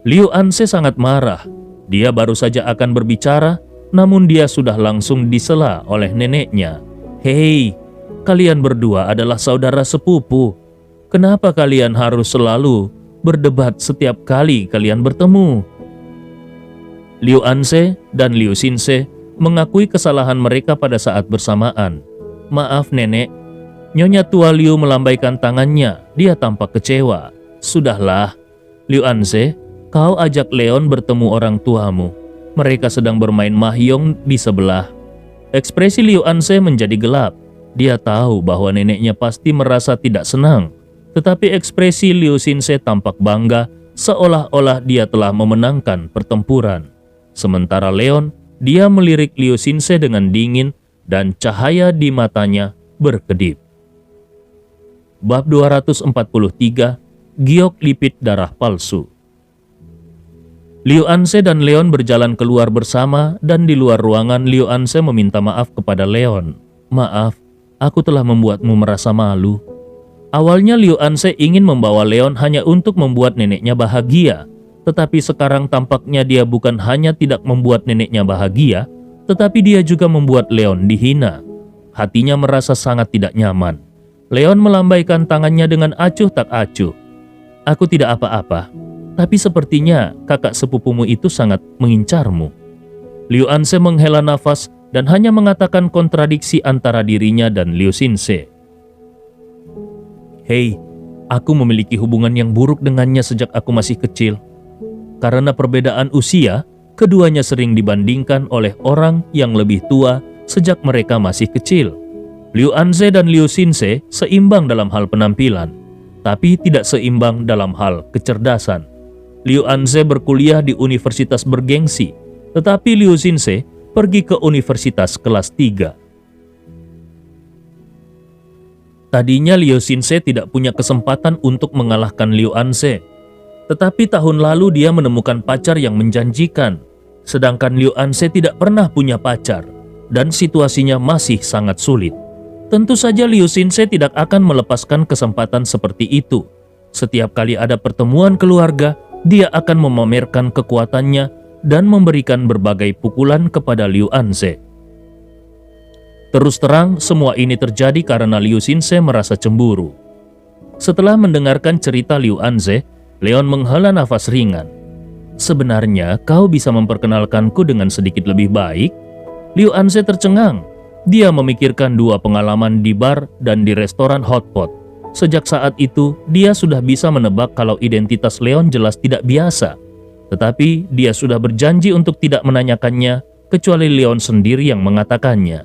Liu Anze sangat marah. Dia baru saja akan berbicara, namun dia sudah langsung disela oleh neneknya. Hei, kalian berdua adalah saudara sepupu. Kenapa kalian harus selalu berdebat setiap kali kalian bertemu? Liu Anze dan Liu Xinze mengakui kesalahan mereka pada saat bersamaan. Maaf nenek. Nyonya Tua Liu melambaikan tangannya. Dia tampak kecewa. Sudahlah, Liu Anze, kau ajak Leon bertemu orang tuamu. Mereka sedang bermain mahjong di sebelah. Ekspresi Liu Anze menjadi gelap. Dia tahu bahwa neneknya pasti merasa tidak senang. Tetapi ekspresi Liu Xinze tampak bangga, seolah-olah dia telah memenangkan pertempuran. Sementara Leon, dia melirik Liu Xinze dengan dingin dan cahaya di matanya berkedip. Bab 243, Giok Lipit Darah Palsu. Liu Anze dan Leon berjalan keluar bersama dan di luar ruangan Liu Anze meminta maaf kepada Leon. Maaf, aku telah membuatmu merasa malu. Awalnya Liu Anze ingin membawa Leon hanya untuk membuat neneknya bahagia. Tetapi sekarang tampaknya dia bukan hanya tidak membuat neneknya bahagia, tetapi dia juga membuat Leon dihina. Hatinya merasa sangat tidak nyaman. Leon melambaikan tangannya dengan acuh tak acuh. Aku tidak apa-apa, tapi sepertinya kakak sepupumu itu sangat mengincarmu. Liu Anze menghela nafas dan hanya mengatakan kontradiksi antara dirinya dan Liu Xinze. Hei, aku memiliki hubungan yang buruk dengannya sejak aku masih kecil. Karena perbedaan usia, keduanya sering dibandingkan oleh orang yang lebih tua sejak mereka masih kecil. Liu Anze dan Liu Xinze seimbang dalam hal penampilan, tapi tidak seimbang dalam hal kecerdasan. Liu Anze berkuliah di universitas bergengsi, tetapi Liu Xinze pergi ke universitas kelas 3. Tadinya Liu Xinse tidak punya kesempatan untuk mengalahkan Liu Anse. Tetapi tahun lalu dia menemukan pacar yang menjanjikan. Sedangkan Liu Anse tidak pernah punya pacar. Dan situasinya masih sangat sulit. Tentu saja Liu Xinse tidak akan melepaskan kesempatan seperti itu. Setiap kali ada pertemuan keluarga, dia akan memamerkan kekuatannya dan memberikan berbagai pukulan kepada Liu Anse. Terus terang, semua ini terjadi karena Liu Xinse merasa cemburu. Setelah mendengarkan cerita Liu Anse, Leon menghela nafas ringan. "Sebenarnya kau bisa memperkenalkanku dengan sedikit lebih baik?" Liu Anse tercengang. Dia memikirkan dua pengalaman di bar dan di restoran hotpot. Sejak saat itu, dia sudah bisa menebak kalau identitas Leon jelas tidak biasa. Tetapi dia sudah berjanji untuk tidak menanyakannya, kecuali Leon sendiri yang mengatakannya.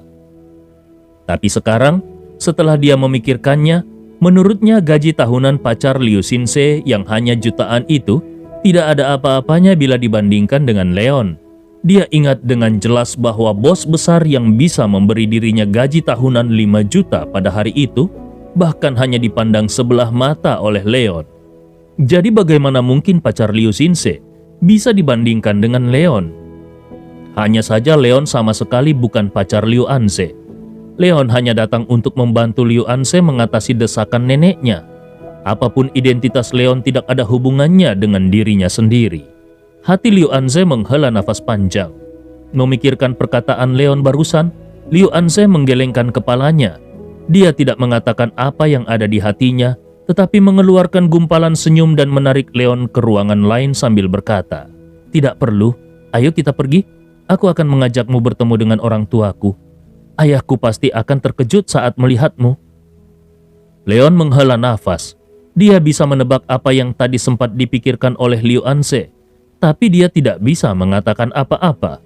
Tapi sekarang, setelah dia memikirkannya, menurutnya gaji tahunan pacar Liu Xinse yang hanya jutaan itu tidak ada apa-apanya bila dibandingkan dengan Leon. Dia ingat dengan jelas bahwa bos besar yang bisa memberi dirinya gaji tahunan 5 juta pada hari itu bahkan hanya dipandang sebelah mata oleh Leon. Jadi bagaimana mungkin pacar Liu Xinse bisa dibandingkan dengan Leon? Hanya saja Leon sama sekali bukan pacar Liu Anse. Leon hanya datang untuk membantu Liu Anse mengatasi desakan neneknya. Apapun identitas Leon tidak ada hubungannya dengan dirinya sendiri. Hati Liu Anse menghela nafas panjang. Memikirkan perkataan Leon barusan, Liu Anse menggelengkan kepalanya. Dia tidak mengatakan apa yang ada di hatinya, tetapi mengeluarkan gumpalan senyum dan menarik Leon ke ruangan lain sambil berkata, "Tidak perlu, ayo kita pergi. Aku akan mengajakmu bertemu dengan orang tuaku. Ayahku pasti akan terkejut saat melihatmu." Leon menghela nafas. Dia bisa menebak apa yang tadi sempat dipikirkan oleh Liu Anse, tapi dia tidak bisa mengatakan apa-apa.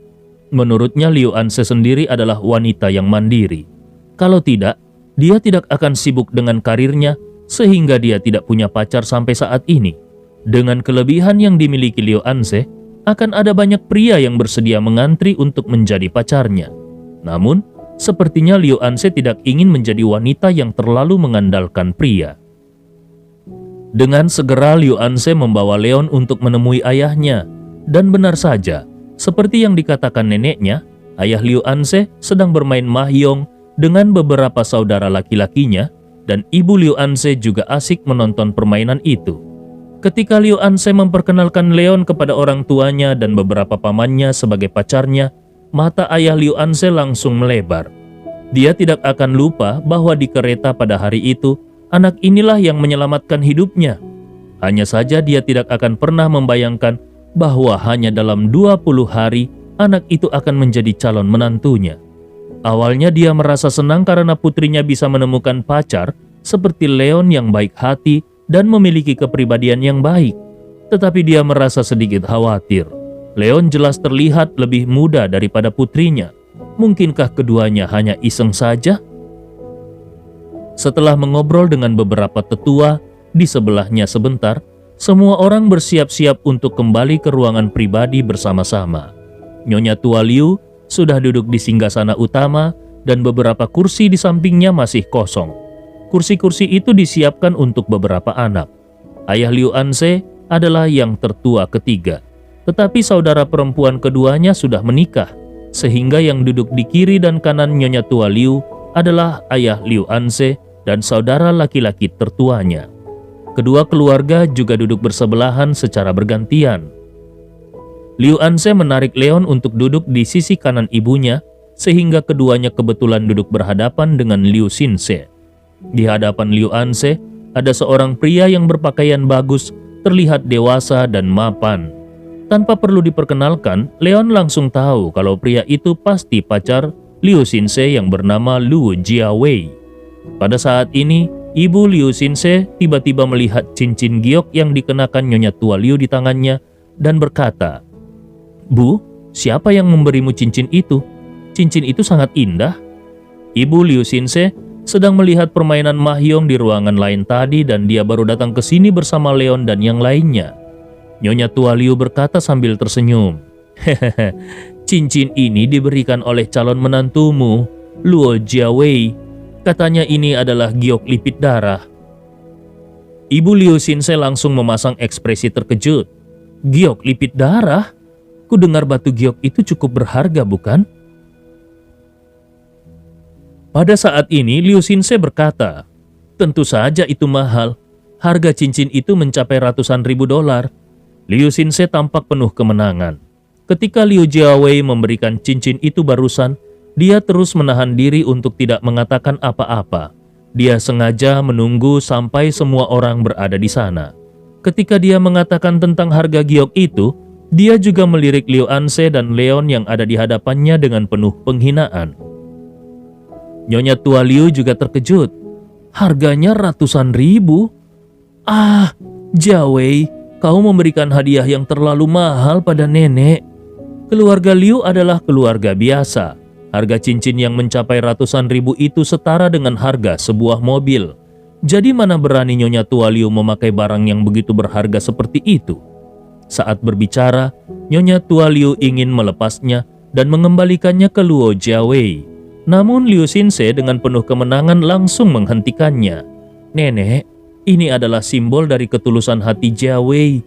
Menurutnya Liu Anse sendiri adalah wanita yang mandiri. Kalau tidak, dia tidak akan sibuk dengan karirnya sehingga dia tidak punya pacar sampai saat ini. Dengan kelebihan yang dimiliki Liu Anse, akan ada banyak pria yang bersedia mengantri untuk menjadi pacarnya. Namun, sepertinya Liu Anse tidak ingin menjadi wanita yang terlalu mengandalkan pria. Dengan segera Liu Anse membawa Leon untuk menemui ayahnya. Dan benar saja, seperti yang dikatakan neneknya, ayah Liu Anse sedang bermain mahjong dengan beberapa saudara laki-lakinya, dan ibu Liu Anse juga asik menonton permainan itu. Ketika Liu Anse memperkenalkan Leon kepada orang tuanya dan beberapa pamannya sebagai pacarnya, mata ayah Liu Anse langsung melebar. Dia tidak akan lupa bahwa di kereta pada hari itu, anak inilah yang menyelamatkan hidupnya. Hanya saja dia tidak akan pernah membayangkan bahwa hanya dalam 20 hari, anak itu akan menjadi calon menantunya. Awalnya dia merasa senang karena putrinya bisa menemukan pacar seperti Leon yang baik hati dan memiliki kepribadian yang baik. Tetapi dia merasa sedikit khawatir. Leon jelas terlihat lebih muda daripada putrinya. Mungkinkah keduanya hanya iseng saja? Setelah mengobrol dengan beberapa tetua di sebelahnya sebentar, semua orang bersiap-siap untuk kembali ke ruangan pribadi bersama-sama. Nyonya Tua Liu sudah duduk di singgasana utama dan beberapa kursi di sampingnya masih kosong. Kursi-kursi itu disiapkan untuk beberapa anak. Ayah Liu Anse adalah yang tertua ketiga, tetapi saudara perempuan keduanya sudah menikah, sehingga yang duduk di kiri dan kanan Nyonya Tua Liu adalah ayah Liu Anse dan saudara laki-laki tertuanya. Kedua keluarga juga duduk bersebelahan secara bergantian. Liu Anse menarik Leon untuk duduk di sisi kanan ibunya, sehingga keduanya kebetulan duduk berhadapan dengan Liu Xinse. Di hadapan Liu Anse, ada seorang pria yang berpakaian bagus, terlihat dewasa dan mapan. Tanpa perlu diperkenalkan, Leon langsung tahu kalau pria itu pasti pacar Liu Xinse yang bernama Lu Jiawei. Pada saat ini, ibu Liu Xinse tiba-tiba melihat cincin giok yang dikenakan Nyonya Tua Liu di tangannya dan berkata, "Bu, siapa yang memberimu cincin itu? Cincin itu sangat indah." Ibu Liu Xinse sedang melihat permainan mahjong di ruangan lain tadi dan dia baru datang ke sini bersama Leon dan yang lainnya. Nyonya Tua Liu berkata sambil tersenyum, "Hehehe, cincin ini diberikan oleh calon menantumu, Luo Jiawei. Katanya ini adalah giok lipit darah. Ibu Liu Xinse langsung memasang ekspresi terkejut. Giok lipit darah? Ku dengar batu giok itu cukup berharga, bukan? Pada saat ini Liu Xinse berkata, tentu saja itu mahal. Harga cincin itu mencapai ratusan ribu dolar. Liu Xinse tampak penuh kemenangan. Ketika Liu Jiawei memberikan cincin itu barusan, dia terus menahan diri untuk tidak mengatakan apa-apa. Dia sengaja menunggu sampai semua orang berada di sana. Ketika dia mengatakan tentang harga giok itu, dia juga melirik Liu Anse dan Leon yang ada di hadapannya dengan penuh penghinaan. Nyonya tua Liu juga terkejut. Harganya ratusan ribu? Ah, Jiawei, kau memberikan hadiah yang terlalu mahal pada nenek. Keluarga Liu adalah keluarga biasa. Harga cincin yang mencapai ratusan ribu itu setara dengan harga sebuah mobil. Jadi mana berani Nyonya tua Liu memakai barang yang begitu berharga seperti itu? Saat berbicara, Nyonya tua Liu ingin melepasnya dan mengembalikannya ke Luo Jiawei. Namun Liu Xinse dengan penuh kemenangan langsung menghentikannya. Nenek, ini adalah simbol dari ketulusan hati Jiawei.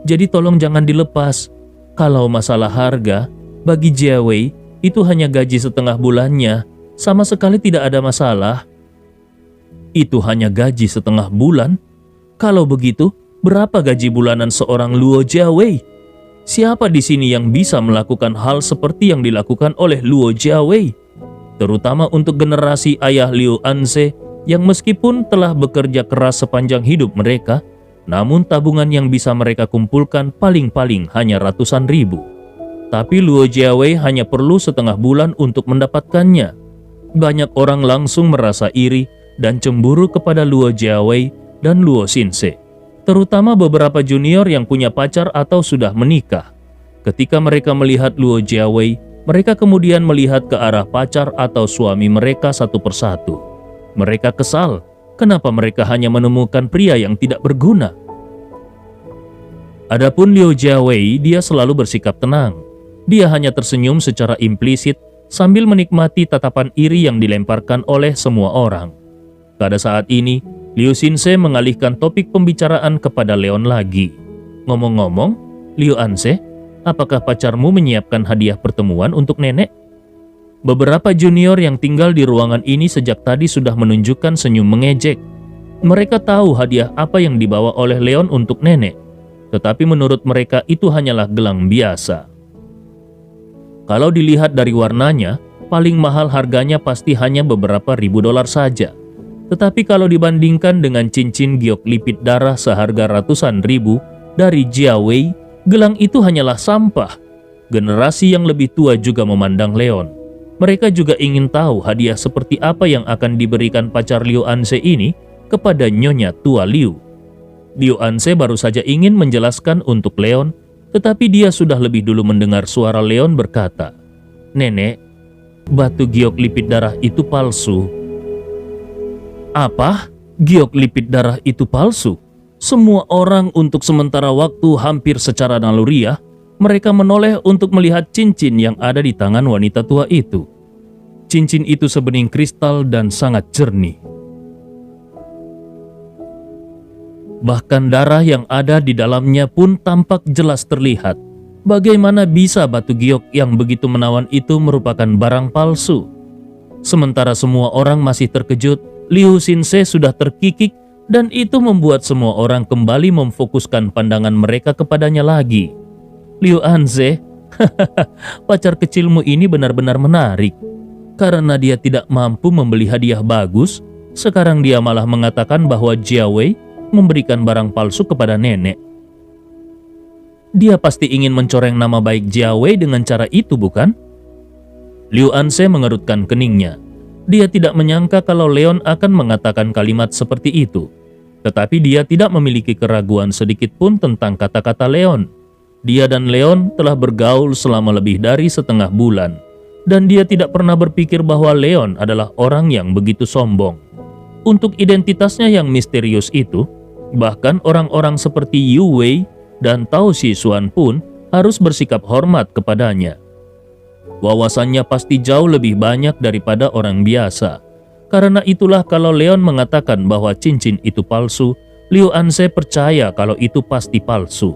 Jadi tolong jangan dilepas. Kalau masalah harga, bagi Jiawei itu hanya gaji setengah bulannya, sama sekali tidak ada masalah. Itu hanya gaji setengah bulan? Kalau begitu, berapa gaji bulanan seorang Luo Jiawei? Siapa di sini yang bisa melakukan hal seperti yang dilakukan oleh Luo Jiawei? Terutama untuk generasi ayah Liu Anse yang meskipun telah bekerja keras sepanjang hidup mereka, namun tabungan yang bisa mereka kumpulkan paling-paling hanya ratusan ribu. Tapi Luo Jiawei hanya perlu setengah bulan untuk mendapatkannya. Banyak orang langsung merasa iri dan cemburu kepada Luo Jiawei dan Luo Xinse, terutama beberapa junior yang punya pacar atau sudah menikah. Ketika mereka melihat Luo Jiawei, mereka kemudian melihat ke arah pacar atau suami mereka satu persatu. Mereka kesal. Kenapa mereka hanya menemukan pria yang tidak berguna? Adapun Liu Jiawei, dia selalu bersikap tenang. Dia hanya tersenyum secara implisit sambil menikmati tatapan iri yang dilemparkan oleh semua orang. Pada saat ini, Liu Xinse mengalihkan topik pembicaraan kepada Leon lagi. Ngomong-ngomong, Liu Anse, apakah pacarmu menyiapkan hadiah pertemuan untuk nenek? Beberapa junior yang tinggal di ruangan ini sejak tadi sudah menunjukkan senyum mengejek. Mereka tahu hadiah apa yang dibawa oleh Leon untuk nenek, tetapi menurut mereka itu hanyalah gelang biasa. Kalau dilihat dari warnanya, paling mahal harganya pasti hanya beberapa ribu dolar saja. Tetapi kalau dibandingkan dengan cincin giok lipit darah seharga ratusan ribu dari Jiawei, gelang itu hanyalah sampah. Generasi yang lebih tua juga memandang Leon. Mereka juga ingin tahu hadiah seperti apa yang akan diberikan pacar Liu Anse ini kepada Nyonya tua Liu. Liu Anse baru saja ingin menjelaskan untuk Leon, tetapi dia sudah lebih dulu mendengar suara Leon berkata, "Nenek, batu giok lipit darah itu palsu." Apa? Giok lipit darah itu palsu? Semua orang untuk sementara waktu hampir secara naluriah, mereka menoleh untuk melihat cincin yang ada di tangan wanita tua itu. Cincin itu sebening kristal dan sangat jernih. Bahkan darah yang ada di dalamnya pun tampak jelas terlihat. Bagaimana bisa batu giok yang begitu menawan itu merupakan barang palsu? Sementara semua orang masih terkejut, Liu Xinse sudah terkikik dan itu membuat semua orang kembali memfokuskan pandangan mereka kepadanya lagi. Liu Anse, pacar kecilmu ini benar-benar menarik. Karena dia tidak mampu membeli hadiah bagus, sekarang dia malah mengatakan bahwa Jiawei memberikan barang palsu kepada nenek. Dia pasti ingin mencoreng nama baik Jiawei dengan cara itu, bukan? Liu Anse mengerutkan keningnya. Dia tidak menyangka kalau Leon akan mengatakan kalimat seperti itu. Tetapi dia tidak memiliki keraguan sedikit pun tentang kata-kata Leon. Dia dan Leon telah bergaul selama lebih dari setengah bulan. Dan dia tidak pernah berpikir bahwa Leon adalah orang yang begitu sombong. Untuk identitasnya yang misterius itu, bahkan orang-orang seperti Yu Wei dan Tao Xisuan pun harus bersikap hormat kepadanya. Wawasannya pasti jauh lebih banyak daripada orang biasa. Karena itulah kalau Leon mengatakan bahwa cincin itu palsu, Liu Anse percaya kalau itu pasti palsu.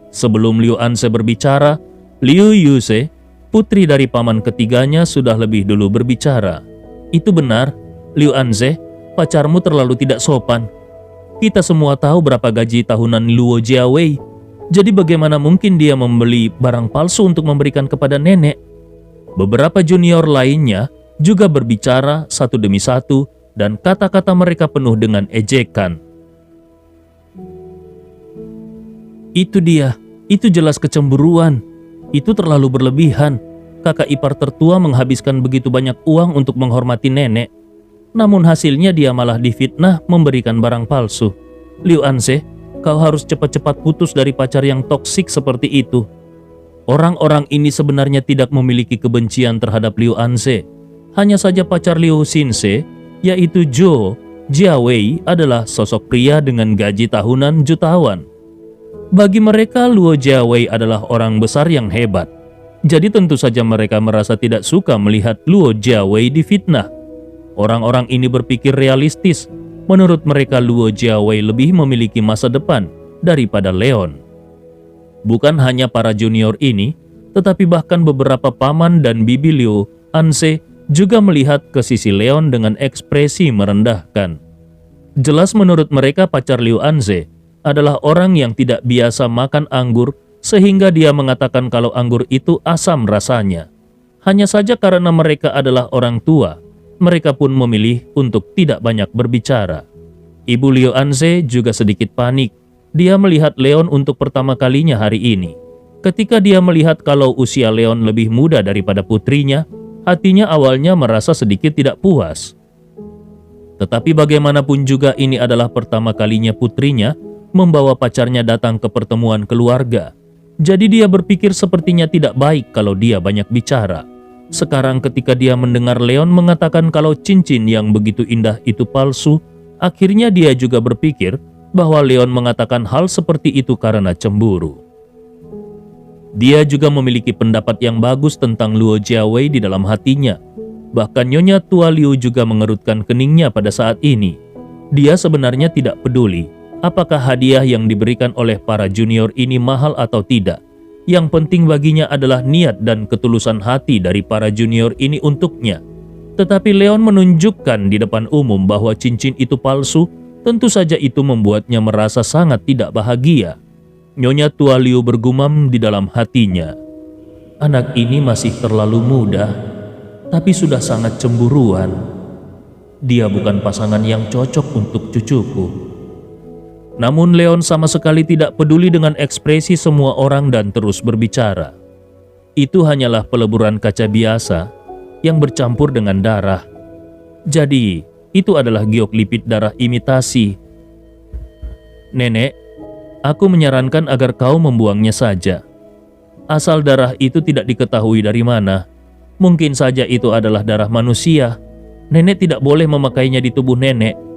Sebelum Liu Anse berbicara, Liu Yuse, putri dari paman ketiganya, sudah lebih dulu berbicara. Itu benar, Liu Anse, pacarmu terlalu tidak sopan. Kita semua tahu berapa gaji tahunan Luo Jiawei. Jadi bagaimana mungkin dia membeli barang palsu untuk memberikan kepada nenek? Beberapa junior lainnya juga berbicara satu demi satu dan kata-kata mereka penuh dengan ejekan. Itu dia, itu jelas kecemburuan. Itu terlalu berlebihan. Kakak ipar tertua menghabiskan begitu banyak uang untuk menghormati nenek. Namun hasilnya dia malah difitnah memberikan barang palsu. Liu Anse, kau harus cepat-cepat putus dari pacar yang toksik seperti itu. Orang-orang ini sebenarnya tidak memiliki kebencian terhadap Liu Anse. Hanya saja pacar Liu Xinse, yaitu Zhou Jiawei, adalah sosok pria dengan gaji tahunan jutawan. Bagi mereka, Luo Jiawei adalah orang besar yang hebat. Jadi tentu saja mereka merasa tidak suka melihat Luo Jiawei difitnah. Orang-orang ini berpikir realistis. Menurut mereka, Luo Jiawei lebih memiliki masa depan daripada Leon. Bukan hanya para junior ini, tetapi bahkan beberapa paman dan bibi Liu Anse juga melihat ke sisi Leon dengan ekspresi merendahkan. Jelas menurut mereka pacar Liu Anse adalah orang yang tidak biasa makan anggur, sehingga dia mengatakan kalau anggur itu asam rasanya. Hanya saja karena mereka adalah orang tua, mereka pun memilih untuk tidak banyak berbicara. Ibu Liu Anse juga sedikit panik. Dia melihat Leon untuk pertama kalinya hari ini. Ketika dia melihat kalau usia Leon lebih muda daripada putrinya, hatinya awalnya merasa sedikit tidak puas. Tetapi bagaimanapun juga ini adalah pertama kalinya putrinya membawa pacarnya datang ke pertemuan keluarga. Jadi dia berpikir sepertinya tidak baik kalau dia banyak bicara. Sekarang ketika dia mendengar Leon mengatakan kalau cincin yang begitu indah itu palsu, akhirnya dia juga berpikir bahwa Leon mengatakan hal seperti itu karena cemburu. Dia juga memiliki pendapat yang bagus tentang Luo Jiawei di dalam hatinya. Bahkan Nyonya tua Liu juga mengerutkan keningnya pada saat ini. Dia sebenarnya tidak peduli apakah hadiah yang diberikan oleh para junior ini mahal atau tidak. Yang penting baginya adalah niat dan ketulusan hati dari para junior ini untuknya. Tetapi Leon menunjukkan di depan umum bahwa cincin itu palsu, tentu saja itu membuatnya merasa sangat tidak bahagia. Nyonya tua Liu bergumam di dalam hatinya, anak ini masih terlalu muda, tapi sudah sangat cemburuan. Dia bukan pasangan yang cocok untuk cucuku. Namun Leon sama sekali tidak peduli dengan ekspresi semua orang dan terus berbicara. Itu hanyalah peleburan kaca biasa yang bercampur dengan darah. Jadi, itu adalah giok lipit darah imitasi. Nenek, aku menyarankan agar kau membuangnya saja. Asal darah itu tidak diketahui dari mana. Mungkin saja itu adalah darah manusia. Nenek tidak boleh memakainya di tubuh nenek.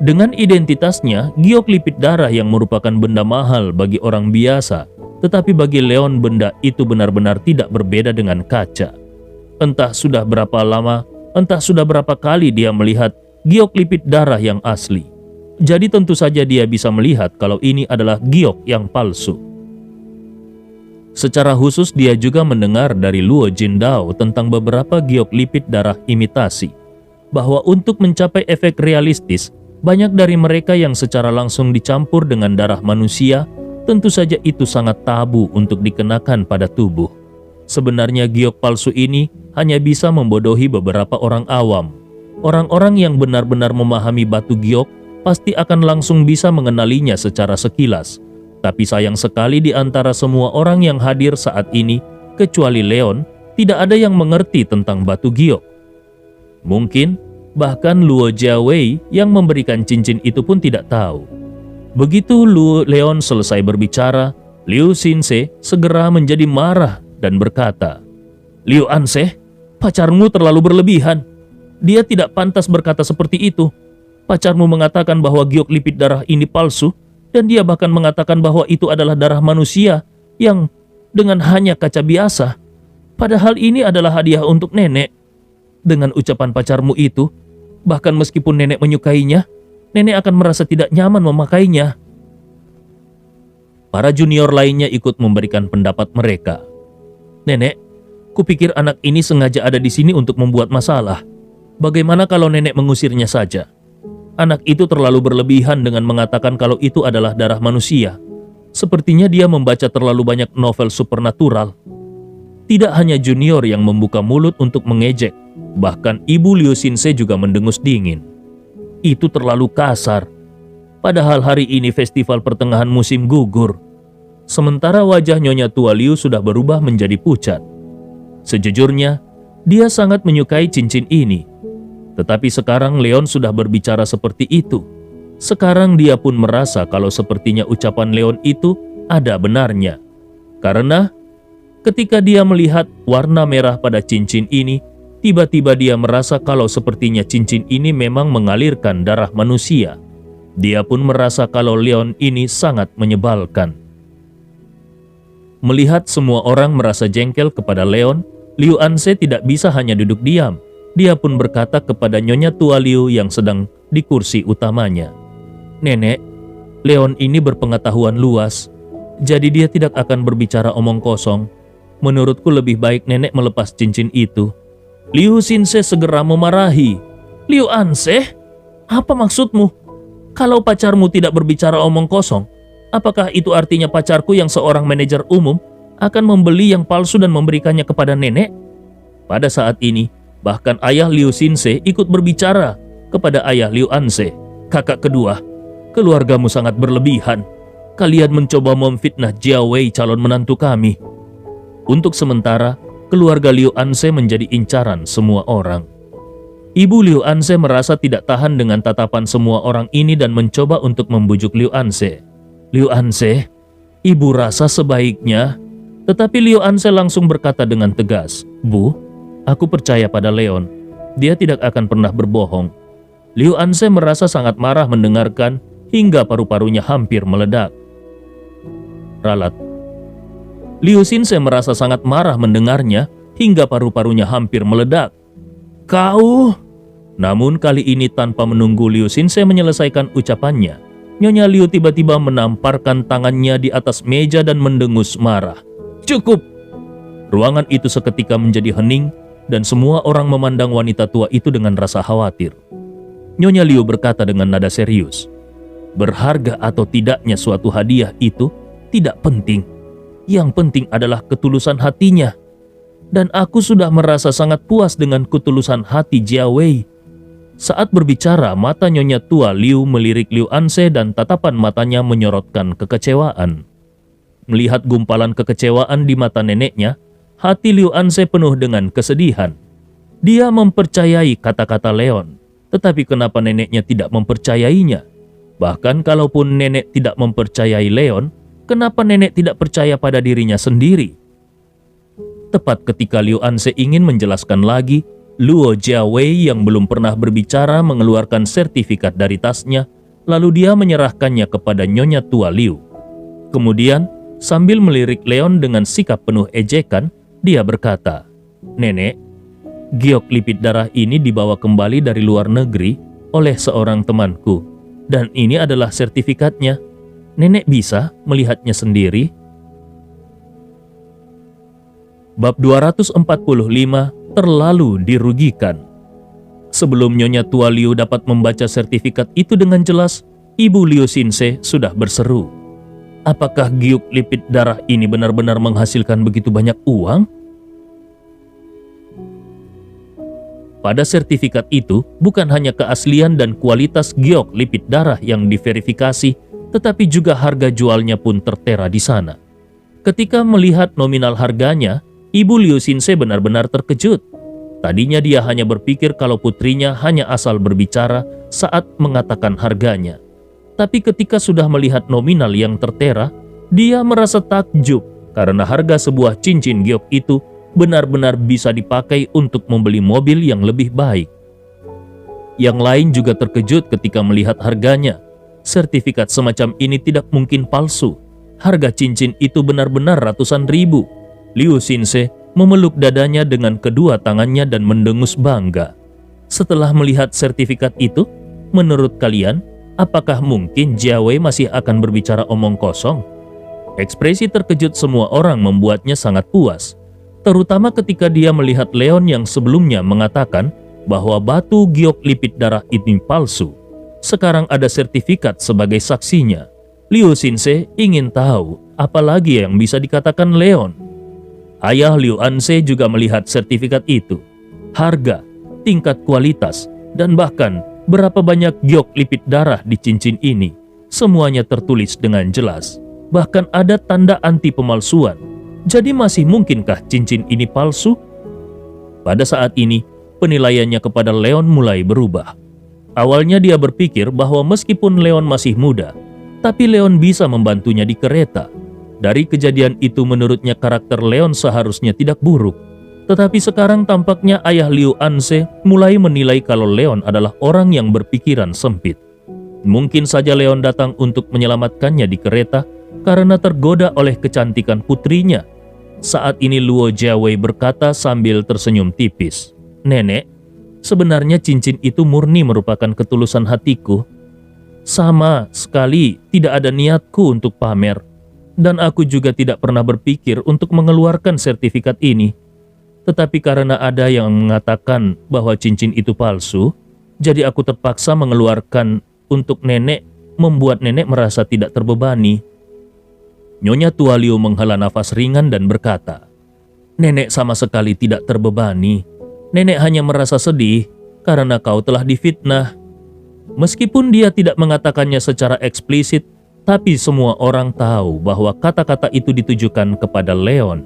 Dengan identitasnya, giok lipit darah yang merupakan benda mahal bagi orang biasa, tetapi bagi Leon benda itu benar-benar tidak berbeda dengan kaca. Entah sudah berapa lama, entah sudah berapa kali dia melihat giok lipit darah yang asli. Jadi tentu saja dia bisa melihat kalau ini adalah giok yang palsu. Secara khusus dia juga mendengar dari Luo Jindao tentang beberapa giok lipit darah imitasi, bahwa untuk mencapai efek realistis, banyak dari mereka yang secara langsung dicampur dengan darah manusia, tentu saja itu sangat tabu untuk dikenakan pada tubuh. Sebenarnya giok palsu ini hanya bisa membodohi beberapa orang awam. Orang-orang yang benar-benar memahami batu giok pasti akan langsung bisa mengenalinya secara sekilas. Tapi sayang sekali di antara semua orang yang hadir saat ini, kecuali Leon, tidak ada yang mengerti tentang batu giok. Mungkin bahkan Luo Jiawei yang memberikan cincin itu pun tidak tahu. Begitu Leon selesai berbicara, Liu Xinse segera menjadi marah dan berkata, Liu Anse, pacarmu terlalu berlebihan. Dia tidak pantas berkata seperti itu. Pacarmu mengatakan bahwa giok lipit darah ini palsu, dan dia bahkan mengatakan bahwa itu adalah darah manusia yang dengan hanya kaca biasa. Padahal ini adalah hadiah untuk nenek. Dengan ucapan pacarmu itu, bahkan meskipun nenek menyukainya, nenek akan merasa tidak nyaman memakainya. Para junior lainnya ikut memberikan pendapat mereka. Nenek, kupikir anak ini sengaja ada di sini untuk membuat masalah. Bagaimana kalau nenek mengusirnya saja? Anak itu terlalu berlebihan dengan mengatakan kalau itu adalah darah manusia. Sepertinya dia membaca terlalu banyak novel supernatural. Tidak hanya junior yang membuka mulut untuk mengejek, bahkan ibu Liu Xinse juga mendengus dingin. Itu terlalu kasar. Padahal hari ini festival pertengahan musim gugur. Sementara wajah Nyonya Tua Liu sudah berubah menjadi pucat. Sejujurnya, dia sangat menyukai cincin ini. Tetapi sekarang Leon sudah berbicara seperti itu. Sekarang dia pun merasa kalau sepertinya ucapan Leon itu ada benarnya. Karena ketika dia melihat warna merah pada cincin ini, tiba-tiba dia merasa kalau sepertinya cincin ini memang mengalirkan darah manusia. Dia pun merasa kalau Leon ini sangat menyebalkan. Melihat semua orang merasa jengkel kepada Leon, Liu Anse tidak bisa hanya duduk diam. Dia pun berkata kepada Nyonya Tua Liu yang sedang di kursi utamanya, "Nenek, Leon ini berpengetahuan luas, jadi dia tidak akan berbicara omong kosong. Menurutku lebih baik nenek melepas cincin itu." Liu Xinse segera memarahi. "Liu Anse, apa maksudmu? Kalau pacarmu tidak berbicara omong kosong, apakah itu artinya pacarku yang seorang manajer umum akan membeli yang palsu dan memberikannya kepada nenek?" Pada saat ini, bahkan ayah Liu Xinse ikut berbicara kepada ayah Liu Anse. "Kakak kedua, keluargamu sangat berlebihan. Kalian mencoba memfitnah Jia Wei, calon menantu kami." Untuk sementara, keluarga Liu Anse menjadi incaran semua orang. Ibu Liu Anse merasa tidak tahan dengan tatapan semua orang ini dan mencoba untuk membujuk Liu Anse. "Liu Anse, ibu rasa sebaiknya..." Tetapi Liu Anse langsung berkata dengan tegas, "Bu, aku percaya pada Leon. Dia tidak akan pernah berbohong." Liu Anse merasa sangat marah mendengarkan hingga paru-parunya hampir meledak. Ralat. Liu Xinse merasa sangat marah mendengarnya hingga paru-parunya hampir meledak. "Kau..." Namun kali ini tanpa menunggu Liu Xinse menyelesaikan ucapannya, Nyonya Liu tiba-tiba menamparkan tangannya di atas meja dan mendengus marah. "Cukup!" Ruangan itu seketika menjadi hening dan semua orang memandang wanita tua itu dengan rasa khawatir. Nyonya Liu berkata dengan nada serius, "Berharga atau tidaknya suatu hadiah itu tidak penting. Yang penting adalah ketulusan hatinya. Dan aku sudah merasa sangat puas dengan ketulusan hati Jia Wei." Saat berbicara, mata Nyonya Tua Liu melirik Liu Anse dan tatapan matanya menyorotkan kekecewaan. Melihat gumpalan kekecewaan di mata neneknya, hati Liu Anse penuh dengan kesedihan. Dia mempercayai kata-kata Leon, tetapi kenapa neneknya tidak mempercayainya? Bahkan kalaupun nenek tidak mempercayai Leon, kenapa nenek tidak percaya pada dirinya sendiri? Tepat ketika Liu Anse ingin menjelaskan lagi, Luo Jiawei yang belum pernah berbicara mengeluarkan sertifikat dari tasnya, lalu dia menyerahkannya kepada Nyonya Tua Liu. Kemudian, sambil melirik Leon dengan sikap penuh ejekan, dia berkata, "Nenek, giok lipit darah ini dibawa kembali dari luar negeri oleh seorang temanku, dan ini adalah sertifikatnya. Nenek bisa melihatnya sendiri." Bab 245, terlalu dirugikan. Sebelum Nyonya Tua Liu dapat membaca sertifikat itu dengan jelas, Ibu Liu Xinse sudah berseru, "Apakah giok lipit darah ini benar-benar menghasilkan begitu banyak uang?" Pada sertifikat itu, bukan hanya keaslian dan kualitas giok lipid darah yang diverifikasi, tetapi juga harga jualnya pun tertera di sana. Ketika melihat nominal harganya, Ibu Liu Xinse benar-benar terkejut. Tadinya dia hanya berpikir kalau putrinya hanya asal berbicara saat mengatakan harganya. Tapi ketika sudah melihat nominal yang tertera, dia merasa takjub karena harga sebuah cincin giok itu benar-benar bisa dipakai untuk membeli mobil yang lebih baik. Yang lain juga terkejut ketika melihat harganya. Sertifikat semacam ini tidak mungkin palsu. Harga cincin itu benar-benar ratusan ribu. Liu Xinse memeluk dadanya dengan kedua tangannya dan mendengus bangga. Setelah melihat sertifikat itu, menurut kalian, apakah mungkin Jia Wei masih akan berbicara omong kosong? Ekspresi terkejut semua orang membuatnya sangat puas, terutama ketika dia melihat Leon yang sebelumnya mengatakan bahwa batu giok lipit darah ini palsu. Sekarang ada sertifikat sebagai saksinya. Liu Xinze ingin tahu apa lagi yang bisa dikatakan Leon. Ayah Liu Anse juga melihat sertifikat itu, harga, tingkat kualitas, dan bahkan berapa banyak giok lipit darah di cincin ini. Semuanya tertulis dengan jelas. Bahkan ada tanda anti pemalsuan. Jadi masih mungkinkah cincin ini palsu? Pada saat ini, penilaiannya kepada Leon mulai berubah. Awalnya dia berpikir bahwa meskipun Leon masih muda, tapi Leon bisa membantunya di kereta. Dari kejadian itu menurutnya karakter Leon seharusnya tidak buruk. Tetapi sekarang tampaknya ayah Liu Anse mulai menilai kalau Leon adalah orang yang berpikiran sempit. Mungkin saja Leon datang untuk menyelamatkannya di kereta karena tergoda oleh kecantikan putrinya. Saat ini Luo Jiawei berkata sambil tersenyum tipis, "Nenek, sebenarnya cincin itu murni merupakan ketulusan hatiku. Sama sekali tidak ada niatku untuk pamer. Dan aku juga tidak pernah berpikir untuk mengeluarkan sertifikat ini. Tetapi karena ada yang mengatakan bahwa cincin itu palsu, jadi aku terpaksa mengeluarkan untuk nenek, membuat nenek merasa tidak terbebani." Nyonya Tua Liu menghela nafas ringan dan berkata, "Nenek sama sekali tidak terbebani. Nenek hanya merasa sedih karena kau telah difitnah." Meskipun dia tidak mengatakannya secara eksplisit, tapi semua orang tahu bahwa kata-kata itu ditujukan kepada Leon.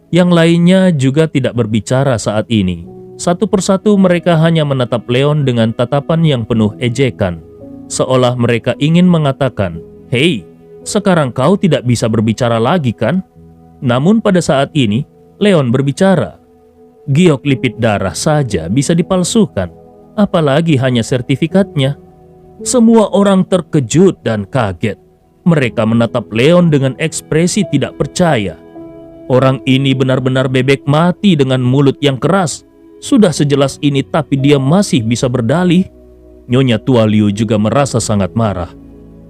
Yang lainnya juga tidak berbicara saat ini. Satu persatu mereka hanya menatap Leon dengan tatapan yang penuh ejekan, seolah mereka ingin mengatakan, "Hei, sekarang kau tidak bisa berbicara lagi kan?" Namun pada saat ini, Leon berbicara. Giok lipit darah saja bisa dipalsukan, apalagi hanya sertifikatnya. Semua orang terkejut dan kaget. Mereka menatap Leon dengan ekspresi tidak percaya. Orang ini benar-benar bebek mati dengan mulut yang keras. Sudah sejelas ini tapi dia masih bisa berdalih. Nyonya Tua Liu juga merasa sangat marah.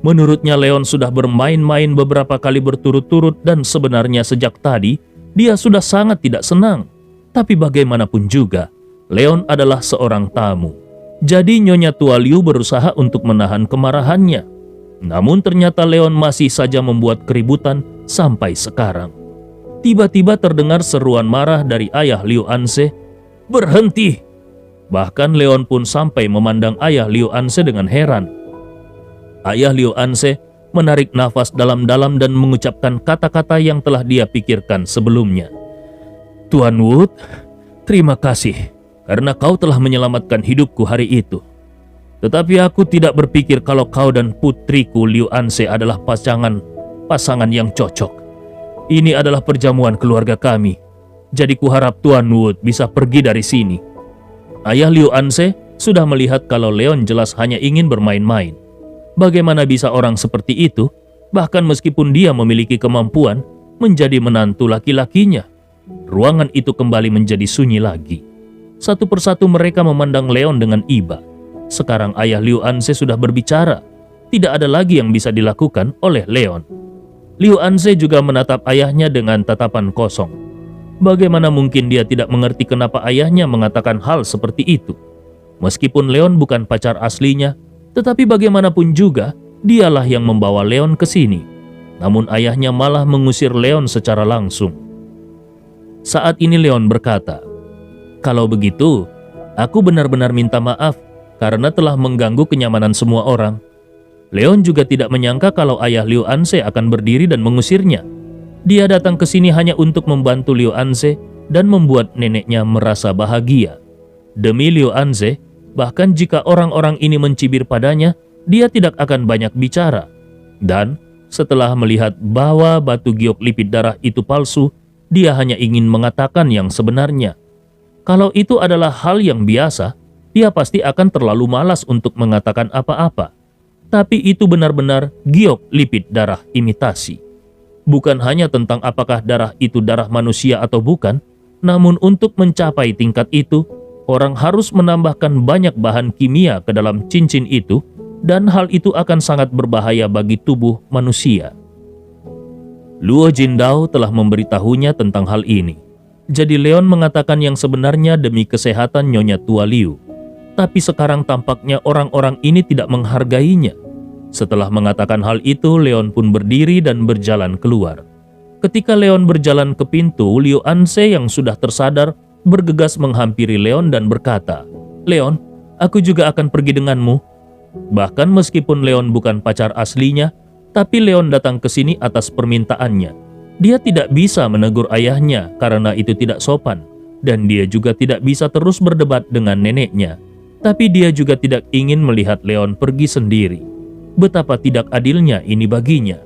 Menurutnya Leon sudah bermain-main beberapa kali berturut-turut dan sebenarnya sejak tadi dia sudah sangat tidak senang. Tapi bagaimanapun juga, Leon adalah seorang tamu. Jadi Nyonya Tua Liu berusaha untuk menahan kemarahannya. Namun ternyata Leon masih saja membuat keributan sampai sekarang. Tiba-tiba terdengar seruan marah dari ayah Liu Anse, "Berhenti!" Bahkan Leon pun sampai memandang ayah Liu Anse dengan heran. Ayah Liu Anse menarik nafas dalam-dalam dan mengucapkan kata-kata yang telah dia pikirkan sebelumnya. "Tuan Wood, terima kasih karena kau telah menyelamatkan hidupku hari itu. Tetapi aku tidak berpikir kalau kau dan putriku Liu Anse adalah pasangan yang cocok. Ini adalah perjamuan keluarga kami. Jadi kuharap Tuan Wood bisa pergi dari sini." Ayah Liu Anse sudah melihat kalau Leon jelas hanya ingin bermain-main. Bagaimana bisa orang seperti itu, bahkan meskipun dia memiliki kemampuan, menjadi menantu laki-lakinya? Ruangan itu kembali menjadi sunyi lagi. Satu persatu mereka memandang Leon dengan iba. Sekarang ayah Liu Anse sudah berbicara. Tidak ada lagi yang bisa dilakukan oleh Leon. Liu Anse juga menatap ayahnya dengan tatapan kosong. Bagaimana mungkin dia tidak mengerti kenapa ayahnya mengatakan hal seperti itu? Meskipun Leon bukan pacar aslinya, tetapi bagaimanapun juga, dialah yang membawa Leon ke sini. Namun ayahnya malah mengusir Leon secara langsung. Saat ini Leon berkata, "Kalau begitu, aku benar-benar minta maaf karena telah mengganggu kenyamanan semua orang." Leon juga tidak menyangka kalau ayah Liu Anse akan berdiri dan mengusirnya. Dia datang ke sini hanya untuk membantu Liu Anse dan membuat neneknya merasa bahagia. Demi Liu Anse, bahkan jika orang-orang ini mencibir padanya, dia tidak akan banyak bicara. Dan setelah melihat bahwa batu giok lipit darah itu palsu, dia hanya ingin mengatakan yang sebenarnya. Kalau itu adalah hal yang biasa, dia pasti akan terlalu malas untuk mengatakan apa-apa. Tapi itu benar-benar giok lipit darah imitasi. Bukan hanya tentang apakah darah itu darah manusia atau bukan, namun untuk mencapai tingkat itu, orang harus menambahkan banyak bahan kimia ke dalam cincin itu, dan hal itu akan sangat berbahaya bagi tubuh manusia. Luo Jindao telah memberitahunya tentang hal ini. Jadi Leon mengatakan yang sebenarnya demi kesehatan Nyonya Tua Liu. Tapi sekarang tampaknya orang-orang ini tidak menghargainya. Setelah mengatakan hal itu, Leon pun berdiri dan berjalan keluar. Ketika Leon berjalan ke pintu, Liu Anse yang sudah tersadar bergegas menghampiri Leon dan berkata, "Leon, aku juga akan pergi denganmu." Bahkan meskipun Leon bukan pacar aslinya, tapi Leon datang ke sini atas permintaannya. Dia tidak bisa menegur ayahnya karena itu tidak sopan, dan dia juga tidak bisa terus berdebat dengan neneknya. Tapi dia juga tidak ingin melihat Leon pergi sendiri. Betapa tidak adilnya ini baginya.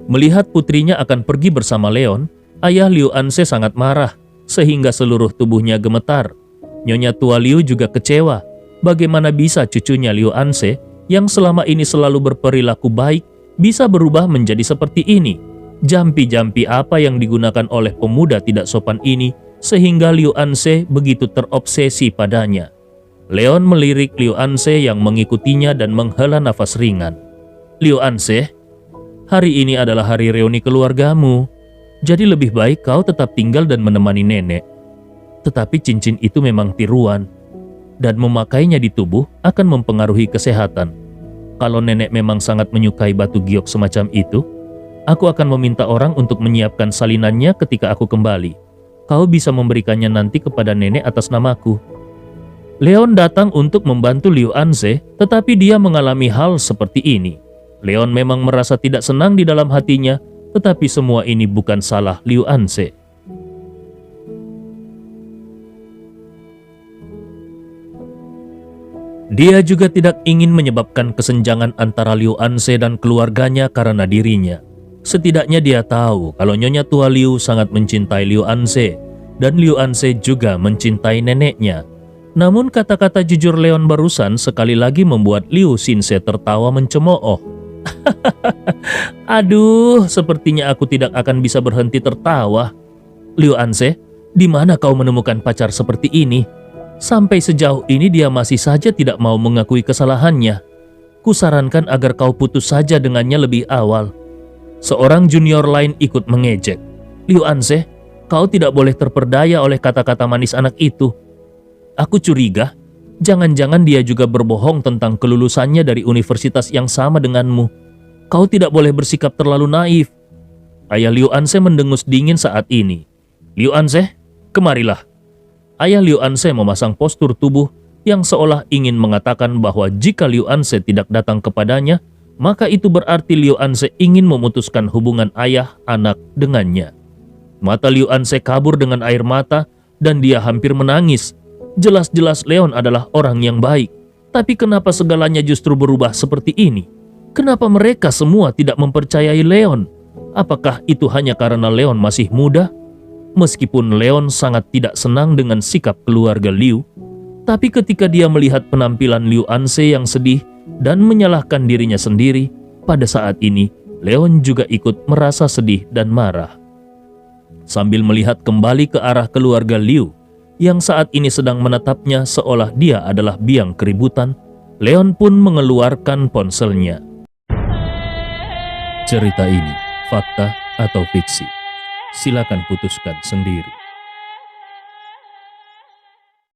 Melihat putrinya akan pergi bersama Leon, ayah Liu Anse sangat marah, sehingga seluruh tubuhnya gemetar. Nyonya Tua Liu juga kecewa. Bagaimana bisa cucunya Liu Anse, yang selama ini selalu berperilaku baik, bisa berubah menjadi seperti ini? Jampi-jampi apa yang digunakan oleh pemuda tidak sopan ini, sehingga Liu Anse begitu terobsesi padanya. Leon melirik Liu Anse yang mengikutinya dan menghela nafas ringan. "Liu Anse, hari ini adalah hari reuni keluargamu, jadi lebih baik kau tetap tinggal dan menemani nenek. Tetapi cincin itu memang tiruan, dan memakainya di tubuh akan mempengaruhi kesehatan. Kalau nenek memang sangat menyukai batu giok semacam itu, aku akan meminta orang untuk menyiapkan salinannya ketika aku kembali. Kau bisa memberikannya nanti kepada nenek atas namaku." Leon datang untuk membantu Liu Anse, tetapi dia mengalami hal seperti ini. Leon memang merasa tidak senang di dalam hatinya, tetapi semua ini bukan salah Liu Anse. Dia juga tidak ingin menyebabkan kesenjangan antara Liu Anse dan keluarganya karena dirinya. Setidaknya dia tahu kalau Nyonya Tua Liu sangat mencintai Liu Anse, dan Liu Anse juga mencintai neneknya. Namun kata-kata jujur Leon barusan sekali lagi membuat Liu Xinse tertawa mencemooh. "Aduh, sepertinya aku tidak akan bisa berhenti tertawa. Liu Anse, di mana kau menemukan pacar seperti ini? Sampai sejauh ini dia masih saja tidak mau mengakui kesalahannya. Kusarankan agar kau putus saja dengannya lebih awal." Seorang junior lain ikut mengejek. "Liu Anse, kau tidak boleh terperdaya oleh kata-kata manis anak itu. Aku curiga, jangan-jangan dia juga berbohong tentang kelulusannya dari universitas yang sama denganmu. Kau tidak boleh bersikap terlalu naif." Ayah Liu Anse mendengus dingin saat ini. "Liu Anse, kemarilah." Ayah Liu Anse memasang postur tubuh yang seolah ingin mengatakan bahwa jika Liu Anse tidak datang kepadanya, maka itu berarti Liu Anse ingin memutuskan hubungan ayah anak dengannya. Mata Liu Anse kabur dengan air mata dan dia hampir menangis. Jelas-jelas Leon adalah orang yang baik, tapi kenapa segalanya justru berubah seperti ini? Kenapa mereka semua tidak mempercayai Leon? Apakah itu hanya karena Leon masih muda? Meskipun Leon sangat tidak senang dengan sikap keluarga Liu, tapi ketika dia melihat penampilan Liu Anse yang sedih dan menyalahkan dirinya sendiri, pada saat ini Leon juga ikut merasa sedih dan marah. Sambil melihat kembali ke arah keluarga Liu, yang saat ini sedang menatapnya seolah dia adalah biang keributan, Leon pun mengeluarkan ponselnya. Cerita ini fakta atau fiksi? Silakan putuskan sendiri.